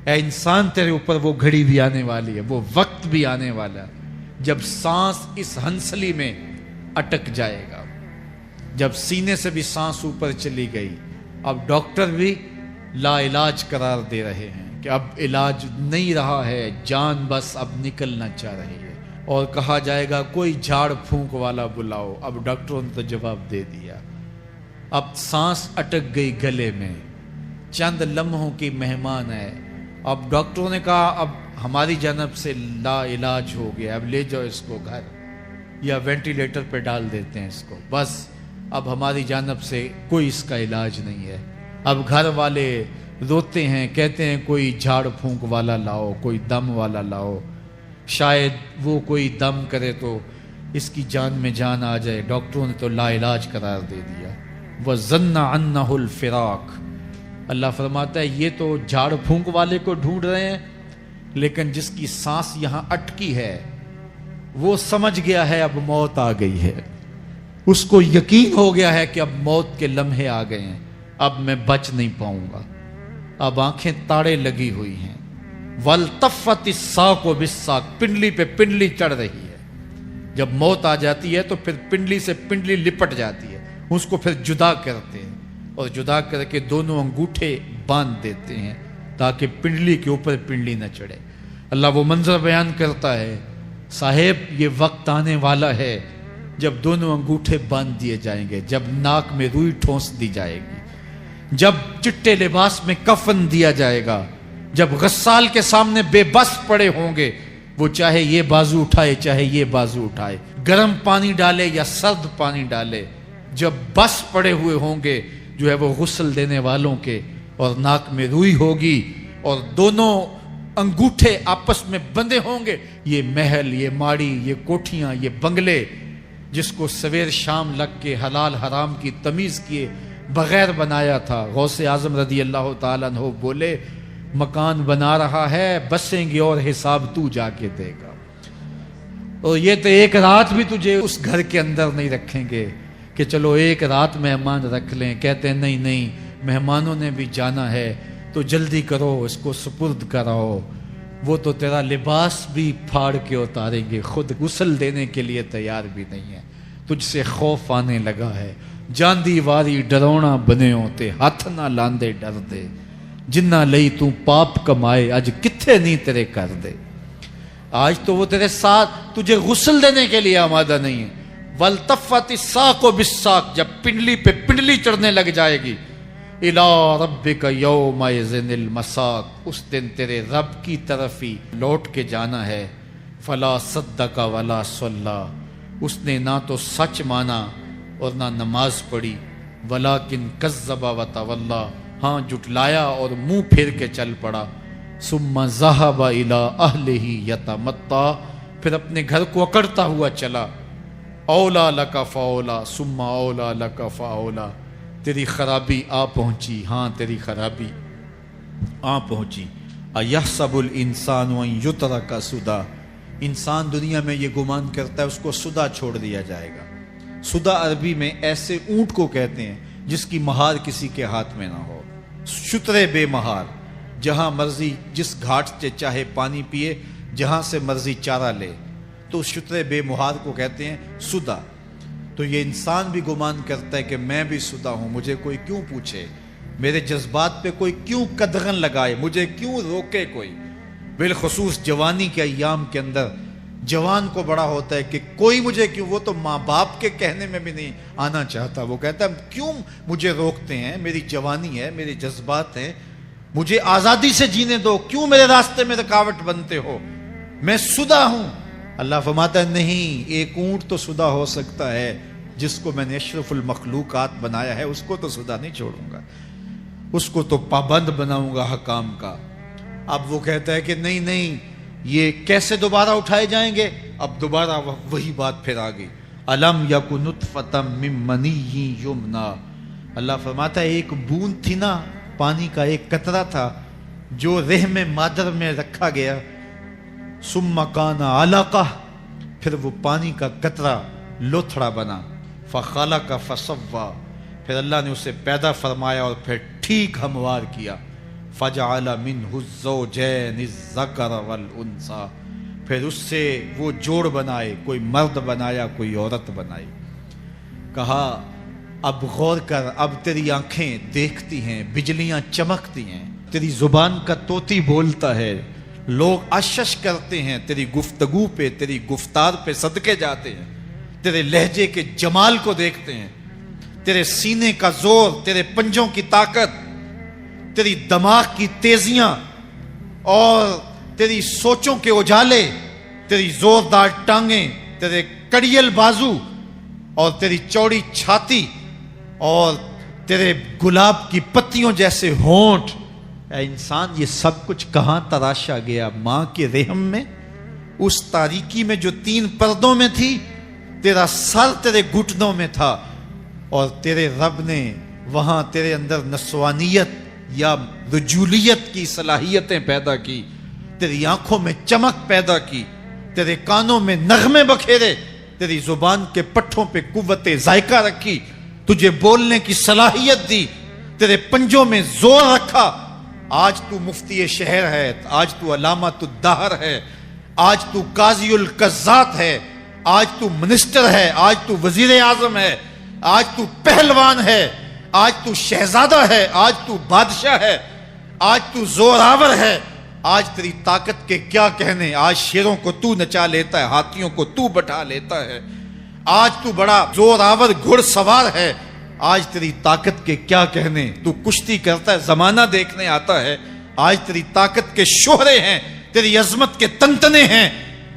اے انسان تیرے اوپر وہ گھڑی بھی آنے والی ہے، وہ وقت بھی آنے والا ہے جب سانس اس ہنسلی میں اٹک جائے گا، جب سینے سے بھی سانس اوپر چلی گئی، اب ڈاکٹر بھی لا علاج قرار دے رہے ہیں کہ اب علاج نہیں رہا ہے، جان بس اب نکلنا چاہ رہی ہے، اور کہا جائے گا کوئی جھاڑ پھونک والا بلاؤ، اب ڈاکٹروں نے تو جواب دے دیا، اب سانس اٹک گئی گلے میں، چند لمحوں کی مہمان ہے، اب ڈاکٹروں نے کہا اب ہماری جانب سے لا علاج ہو گیا، اب لے جاؤ اس کو گھر یا وینٹیلیٹر پہ ڈال دیتے ہیں اس کو، بس اب ہماری جانب سے کوئی اس کا علاج نہیں ہے۔ اب گھر والے روتے ہیں، کہتے ہیں کوئی جھاڑ پھونک والا لاؤ، کوئی دم والا لاؤ، شاید وہ کوئی دم کرے تو اس کی جان میں جان آ جائے، ڈاکٹروں نے تو لا علاج قرار دے دیا۔ وَظَنَّ عَنَّهُ الْفِرَاقُ، اللہ فرماتا ہے یہ تو جھاڑ پھونک والے کو ڈھونڈ رہے ہیں، لیکن جس کی سانس یہاں اٹکی ہے وہ سمجھ گیا ہے اب موت آ گئی ہے، اس کو یقین ہو گیا ہے کہ اب موت کے لمحے آ گئے ہیں، اب میں بچ نہیں پاؤں گا، اب آنکھیں تاڑے لگی ہوئی ہیں، وَالْتَفَّتِ السَّاقُ بِالسَّاقِ، پنڈلی پہ پنڈلی چڑھ رہی ہے، جب موت آ جاتی ہے تو پھر پنڈلی سے پنڈلی لپٹ جاتی ہے، اس کو پھر جدا کرتے ہیں، اور جدا کر کے دونوں انگوٹھے باندھ دیتے ہیں تاکہ پنڈلی کے اوپر پنڈلی نہ چڑھے۔ اللہ وہ منظر بیان کرتا ہے، صاحب یہ وقت آنے والا ہے جب دونوں انگوٹھے باندھ دیے جائیں گے، جب ناک میں روئی ٹھونس دی جائے گی، جب چٹے لباس میں کفن دیا جائے گا، جب غسال کے سامنے بے بس پڑے ہوں گے، وہ چاہے یہ بازو اٹھائے چاہے یہ بازو اٹھائے، گرم پانی ڈالے یا سرد پانی ڈالے، جب بس پڑے ہوئے ہوں گے جو ہے وہ غسل دینے والوں کے، اور ناک میں روئی ہوگی اور دونوں انگوٹھے آپس میں بندھے ہوں گے، یہ محل، یہ ماڑی، یہ کوٹھیاں، یہ بنگلے جس کو سویر شام لگ کے حلال حرام کی تمیز کیے بغیر بنایا تھا، غوث اعظم رضی اللہ تعالیٰ عنہ بولے مکان بنا رہا ہے، بسیں گے اور حساب تو جا کے دے گا، اور یہ تو ایک رات بھی تجھے اس گھر کے اندر نہیں رکھیں گے کہ چلو ایک رات مہمان رکھ لیں، کہتے ہیں نہیں نہیں مہمانوں نے بھی جانا ہے تو جلدی کرو، اس کو سپرد کراؤ، وہ تو تیرا لباس بھی پھاڑ کے اتاریں گے، خود غسل دینے کے لیے تیار بھی نہیں ہے، تجھ سے خوف آنے لگا ہے، جاندی واری ڈرونا بنے ہوتے، ہاتھ نہ لاندے ڈر دے، جنہ لئی تو پاپ کمائے اج کتھے نہیں تیرے کر دے، آج تو وہ تیرے ساتھ تجھے غسل دینے کے لیے آمادہ نہیں ہے۔ وَالْتَفَّتِ السَّاقُ بِالسَّاقِ، جب پنڈلی پہ پنڈلی چڑھنے لگ جائے گی، إِلَىٰ رَبِّكَ يَوْمَئِذٍ الْمَسَاقُ، اس دن تیرے رب کی طرف ہی لوٹ کے جانا ہے۔ فَلَا صَدَّقَ وَلَا صَلَّىٰ، اس نے نہ تو سچ مانا اور نہ نماز پڑھی، وَلَٰكِنْ كَذَّبَ وَتَوَلَّىٰ، ہاں جھٹلایا اور منہ پھیر کے چل پڑا۔ ثُمَّ ذَهَبَ إِلَىٰ أَهْلِهِ يَتَمَطَّىٰ، پھر اپنے گھر کو اکڑتا ہوا چلا۔ اولا لک فاولا ثم اولا لک فاولا، تیری خرابی آ پہنچی، ہاں تیری خرابی آ پہنچی۔ ایحسب الانسان ان یترک سدی، انسان دنیا میں یہ گمان کرتا ہے اس کو سدا چھوڑ دیا جائے گا۔ سدا عربی میں ایسے اونٹ کو کہتے ہیں جس کی مہار کسی کے ہاتھ میں نہ ہو، شترے بے مہار، جہاں مرضی جس گھاٹ سے چاہے پانی پیے، جہاں سے مرضی چارہ لے۔ تو شتر بے مہار کو کہتے ہیں سدا. تو یہ انسان بھی گمان کرتا ہے کہ میں بھی سدا ہوں, مجھے کوئی کیوں پوچھے, میرے جذبات پہ کوئی کیوں قدغن لگائے, مجھے کیوں روکے کوئی. بالخصوص جوانی کے ایام کے اندر جوان کو بڑا ہوتا ہے کہ کوئی مجھے کیوں, وہ تو ماں باپ کے کہنے میں بھی نہیں آنا چاہتا, وہ کہتا ہے کیوں مجھے روکتے ہیں, میری جوانی ہے, میرے جذبات ہیں, مجھے آزادی سے جینے دو, کیوں میرے راستے میں رکاوٹ بنتے ہو, میں سدا ہوں. اللہ فرماتا ہے نہیں, ایک اونٹ تو سدا ہو سکتا ہے, جس کو میں نے اشرف المخلوقات بنایا ہے اس کو تو سدا نہیں چھوڑوں گا, اس کو تو پابند بناؤں گا حکام کا. اب وہ کہتا ہے کہ نہیں نہیں, یہ کیسے دوبارہ اٹھائے جائیں گے. اب دوبارہ وہی بات پھر آ گئی, الم یک نطفۃ من منی یمنا. اللہ فرماتا ہے ایک بوند تھی نا, پانی کا ایک قطرہ تھا جو رحم مادر میں رکھا گیا, ثم کان علقہ, پھر وہ پانی کا قطرہ لوتھڑا بنا, فخلق فسوی, پھر اللہ نے اسے پیدا فرمایا اور پھر ٹھیک ہموار کیا, فجعل منہ الزوجین الذکر والانثی, پھر اس سے وہ جوڑ بنائے, کوئی مرد بنایا کوئی عورت بنائی. کہا اب غور کر, اب تیری آنکھیں دیکھتی ہیں, بجلیاں چمکتی ہیں, تیری زبان کا طوطی بولتا ہے, لوگ اشش کرتے ہیں تیری گفتگو پہ, تیری گفتار پہ صدقے جاتے ہیں, تیرے لہجے کے جمال کو دیکھتے ہیں, تیرے سینے کا زور, تیرے پنجوں کی طاقت, تیری دماغ کی تیزیاں اور تیری سوچوں کے اجالے, تیری زوردار ٹانگیں, تیرے کڑیل بازو اور تیری چوڑی چھاتی اور تیرے گلاب کی پتیوں جیسے ہونٹ. اے انسان, یہ سب کچھ کہاں تراشا گیا؟ ماں کے رحم میں, اس تاریکی میں جو 3 پردوں میں تھی. تیرا سر تیرے گھٹنوں میں تھا اور تیرے رب نے وہاں تیرے اندر نسوانیت یا رجولیت کی صلاحیتیں پیدا کی, تیری آنکھوں میں چمک پیدا کی, تیرے کانوں میں نغمے بکھیرے, تیری زبان کے پٹھوں پہ قوت ذائقہ رکھی, تجھے بولنے کی صلاحیت دی, تیرے پنجوں میں زور رکھا. آج تو مفتی شہر ہے, آج تو علامۃ الدہر ہے, آج تو قاضی القضات ہے, آج تو منسٹر ہے, آج تو وزیر اعظم ہے, آج تو پہلوان ہے, آج تو شہزادہ ہے, آج تو بادشاہ ہے, آج تو زوراور ہے. آج تیری طاقت کے کیا کہنے, آج شیروں کو تو نچا لیتا ہے, ہاتھیوں کو تو بٹھا لیتا ہے, آج تو بڑا زوراور گھڑ سوار ہے. آج تیری طاقت کے کیا کہنے, تو کشتی کرتا ہے, زمانہ دیکھنے آتا ہے. آج تیری طاقت کے شوہرے ہیں, تیری عظمت کے تنتنے ہیں.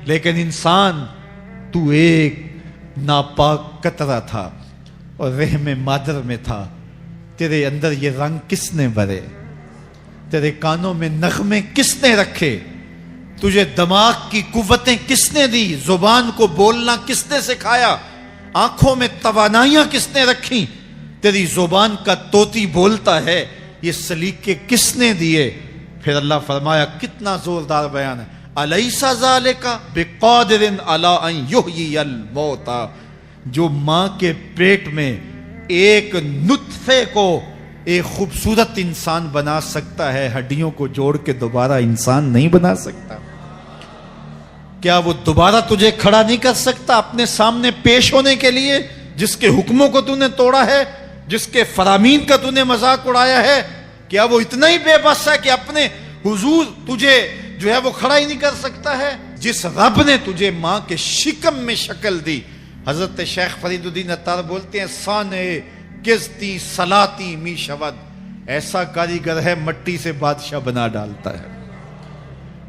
لیکن انسان, تو ایک ناپاک قطرہ تھا اور رحم مادر میں تھا. تیرے اندر یہ رنگ کس نے بھرے, تیرے کانوں میں نغمے کس نے رکھے, تجھے دماغ کی قوتیں کس نے دی, زبان کو بولنا کس نے سکھایا, آنکھوں میں توانائیاں کس نے رکھی, تیری زبان کا طوطی بولتا ہے, یہ سلیقے کس نے دیے. پھر اللہ فرمایا, کتنا زوردار بیان ہے, الیس ذالک بقادر علی ان یحیی الموتى. جو ماں کے پیٹ میں ایک نطفے کو ایک خوبصورت انسان بنا سکتا ہے, ہڈیوں کو جوڑ کے دوبارہ انسان نہیں بنا سکتا. کیا وہ دوبارہ تجھے کھڑا نہیں کر سکتا اپنے سامنے پیش ہونے کے لیے, جس کے حکموں کو تو نے توڑا ہے, جس کے فرامین کا تو نے مذاق اڑایا ہے؟ کیا وہ اتنا ہی بے بس ہے کہ اپنے حضور تجھے جو ہے وہ کھڑا ہی نہیں کر سکتا ہے؟ جس رب نے تجھے ماں کے شکم میں شکل دی. حضرت شیخ فرید الدین عطار بولتے ہیں, سانے کستی سلاتی می شود, ایسا کاریگر ہے مٹی سے بادشاہ بنا ڈالتا ہے.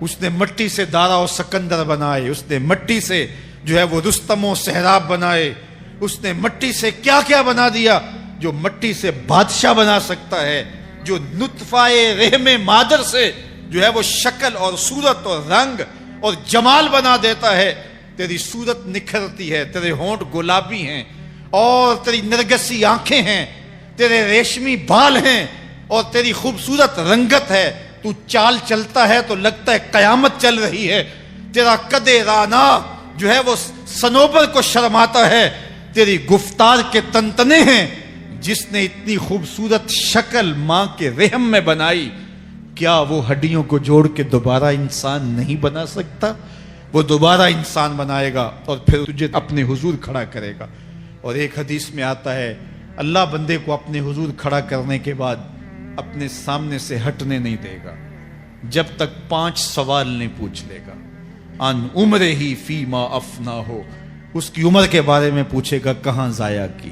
اس نے مٹی سے دارا و سکندر بنائے, اس نے مٹی سے جو ہے وہ رستم و سہراب بنائے, اس نے مٹی سے کیا کیا بنا دیا جو مٹی سے بادشاہ بنا سکتا ہے, جو نطفہ رحم مادر سے جو ہے وہ شکل اور صورت اور رنگ اور جمال بنا دیتا ہے. تیری صورت نکھرتی ہے, تیرے ہونٹ گلابی ہیں اور تیری نرگسی آنکھیں ہیں, تیرے ریشمی بال ہیں اور تیری خوبصورت رنگت ہے. تو چال چلتا ہے تو لگتا ہے قیامت چل رہی ہے. تیرا قد رانا جو ہے وہ صنوبر کو شرماتا ہے. تیری گفتار کے تنتنے ہیں. جس نے اتنی خوبصورت شکل ماں کے رحم میں بنائی, کیا وہ ہڈیوں کو جوڑ کے دوبارہ انسان نہیں بنا سکتا؟ وہ دوبارہ انسان بنائے گا اور پھر تجھے اپنے حضور کھڑا کرے گا۔ اور ایک حدیث میں آتا ہے اللہ بندے کو اپنے حضور کھڑا کرنے کے بعد اپنے سامنے سے ہٹنے نہیں دے گا جب تک 5 سوال نہیں پوچھ لے گا۔ ان عمرہ ہی فیما افنا ہو، اس کی عمر کے بارے میں پوچھے گا کہاں ضائع کی،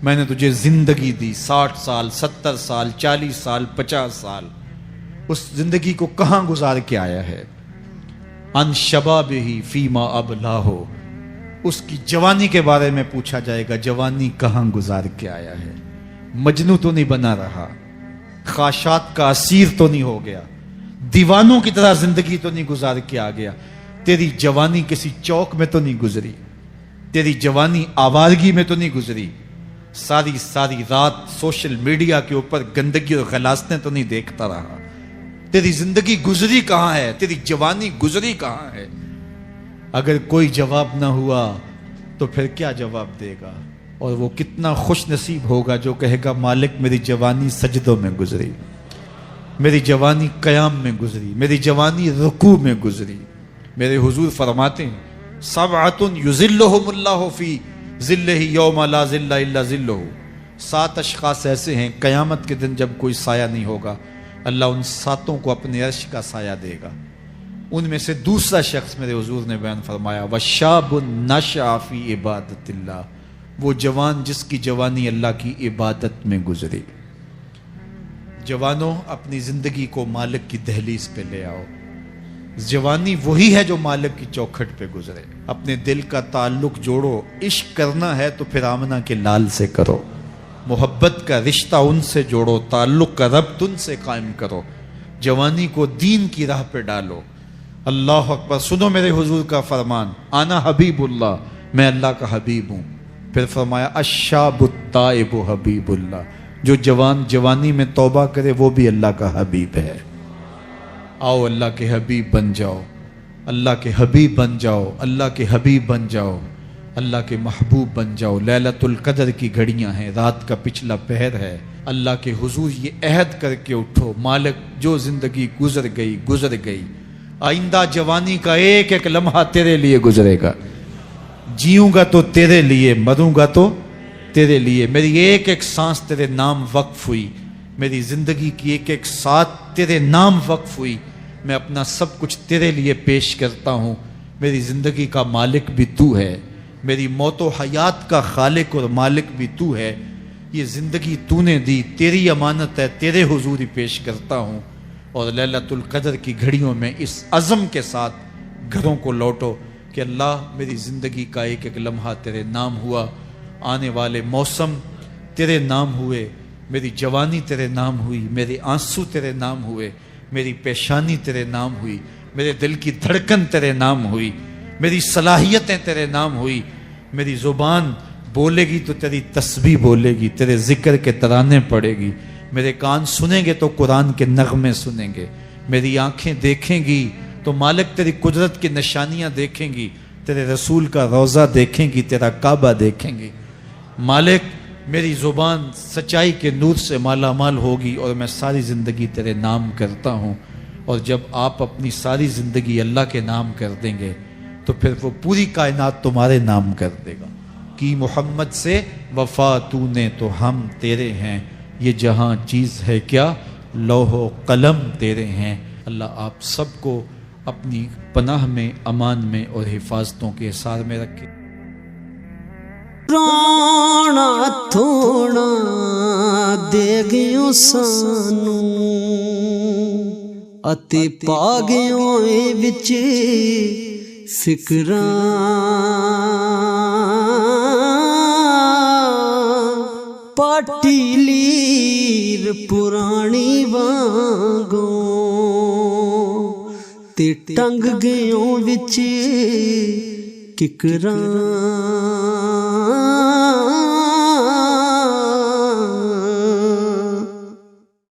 میں نے تجھے زندگی دی 60 سال 70 سال 40 سال 50 سال، اس زندگی کو کہاں گزار کے آیا ہے۔ ان شباب ہی فیما ابلا ہو، اس کی جوانی کے بارے میں پوچھا جائے گا جوانی کہاں گزار کے آیا ہے، مجنوں تو نہیں بنا رہا، خواہشات کا اسیر تو نہیں ہو گیا، دیوانوں کی طرح زندگی تو نہیں گزار کے آ گیا، تیری جوانی کسی چوک میں تو نہیں گزری، تیری جوانی آوارگی میں تو نہیں گزری، ساری رات سوشل میڈیا کے اوپر گندگی اور غلاظتیں تو نہیں دیکھتا رہا، تیری زندگی گزری کہاں ہے، تیری جوانی گزری کہاں ہے۔ اگر کوئی جواب نہ ہوا تو پھر کیا جواب دے گا، اور وہ کتنا خوش نصیب ہوگا جو کہے گا مالک میری جوانی سجدوں میں گزری، میری جوانی قیام میں گزری، میری جوانی رکوع میں گزری۔ میرے حضور فرماتے ہیں سبعۃ یظلھم اللہ فی ظلہ یوم لا ظل الا ظلہ، 7 اشخاص ایسے ہیں قیامت کے دن جب کوئی سایہ نہیں ہوگا اللہ ان 7 کو اپنے عرش کا سایہ دے گا۔ ان میں سے دوسرا شخص میرے حضور نے بیان فرمایا وشاب نشأ فی عبادت اللہ، وہ جوان جس کی جوانی اللہ کی عبادت میں گزری۔ جوانوں اپنی زندگی کو مالک کی دہلیز پہ لے آؤ، جوانی وہی ہے جو مالک کی چوکھٹ پہ گزرے۔ اپنے دل کا تعلق جوڑو، عشق کرنا ہے تو پھر آمنہ کے لال سے کرو، محبت کا رشتہ ان سے جوڑو، تعلق کا ربط ان سے قائم کرو، جوانی کو دین کی راہ پہ ڈالو۔ اللہ اکبر، سنو میرے حضور کا فرمان، انا حبیب اللہ، میں اللہ کا حبیب ہوں۔ پھر فرمایا الشاب التائب حبیب اللہ، جو جوان جوانی میں توبہ کرے وہ بھی اللہ کا حبیب ہے۔ آؤ اللہ کے حبیب بن جاؤ، اللہ کے حبیب بن جاؤ، اللہ کے حبیب بن جاؤ، اللہ کے محبوب بن جاؤ۔ لیلۃ القدر کی گھڑیاں ہیں، رات کا پچھلا پہر ہے، اللہ کے حضور یہ عہد کر کے اٹھو مالک جو زندگی گزر گئی، آئندہ جوانی کا ایک ایک لمحہ تیرے لیے گزرے گا، جیوں گا تو تیرے لیے، مروں گا تو تیرے لیے، میری ایک ایک سانس تیرے نام وقف ہوئی، میری زندگی کی ایک ایک ساتھ تیرے نام وقف ہوئی، میں اپنا سب کچھ تیرے لیے پیش کرتا ہوں۔ میری زندگی کا مالک بھی تو ہے، میری موت و حیات کا خالق اور مالک بھی تو ہے، یہ زندگی تو نے دی، تیری امانت ہے، تیرے حضور ہی پیش کرتا ہوں۔ اور لیلۃ القدر کی گھڑیوں میں اس عزم کے ساتھ گھروں کو لوٹو کہ اللہ میری زندگی کا ایک ایک لمحہ تیرے نام ہوا، آنے والے موسم تیرے نام ہوئے، میری جوانی تیرے نام ہوئی، میرے آنسو تیرے نام ہوئے، میری پیشانی تیرے نام ہوئی، میرے دل کی دھڑکن تیرے نام ہوئی، میری صلاحیتیں تیرے نام ہوئی، میری زبان بولے گی تو تیری تسبیح بولے گی، تیرے ذکر کے ترانے پڑے گی، میرے کان سنیں گے تو قرآن کے نغمے سنیں گے، میری آنکھیں دیکھیں گی تو مالک تیری قدرت کی نشانیاں دیکھیں گی، تیرے رسول کا روضہ دیکھیں گی، تیرا کعبہ دیکھیں گی۔ مالک میری زبان سچائی کے نور سے مالا مال ہوگی اور میں ساری زندگی تیرے نام کرتا ہوں۔ اور جب آپ اپنی ساری زندگی اللہ کے نام کر دیں گے تو پھر وہ پوری کائنات تمہارے نام کر دے گا۔ کی محمد سے وفا تو نے تو ہم تیرے ہیں، یہ جہاں چیز ہے کیا لوح و قلم تیرے ہیں۔ اللہ آپ سب کو اپنی پناہ میں، امان میں اور حفاظتوں کے حصار میں رکھے۔ رانا تھوڑا دے گیوں سانو اتے پا گیوں وچ فکراں، پاٹی لیر پرانی وانگوں تے ٹنگ گیوں وچ ککراں۔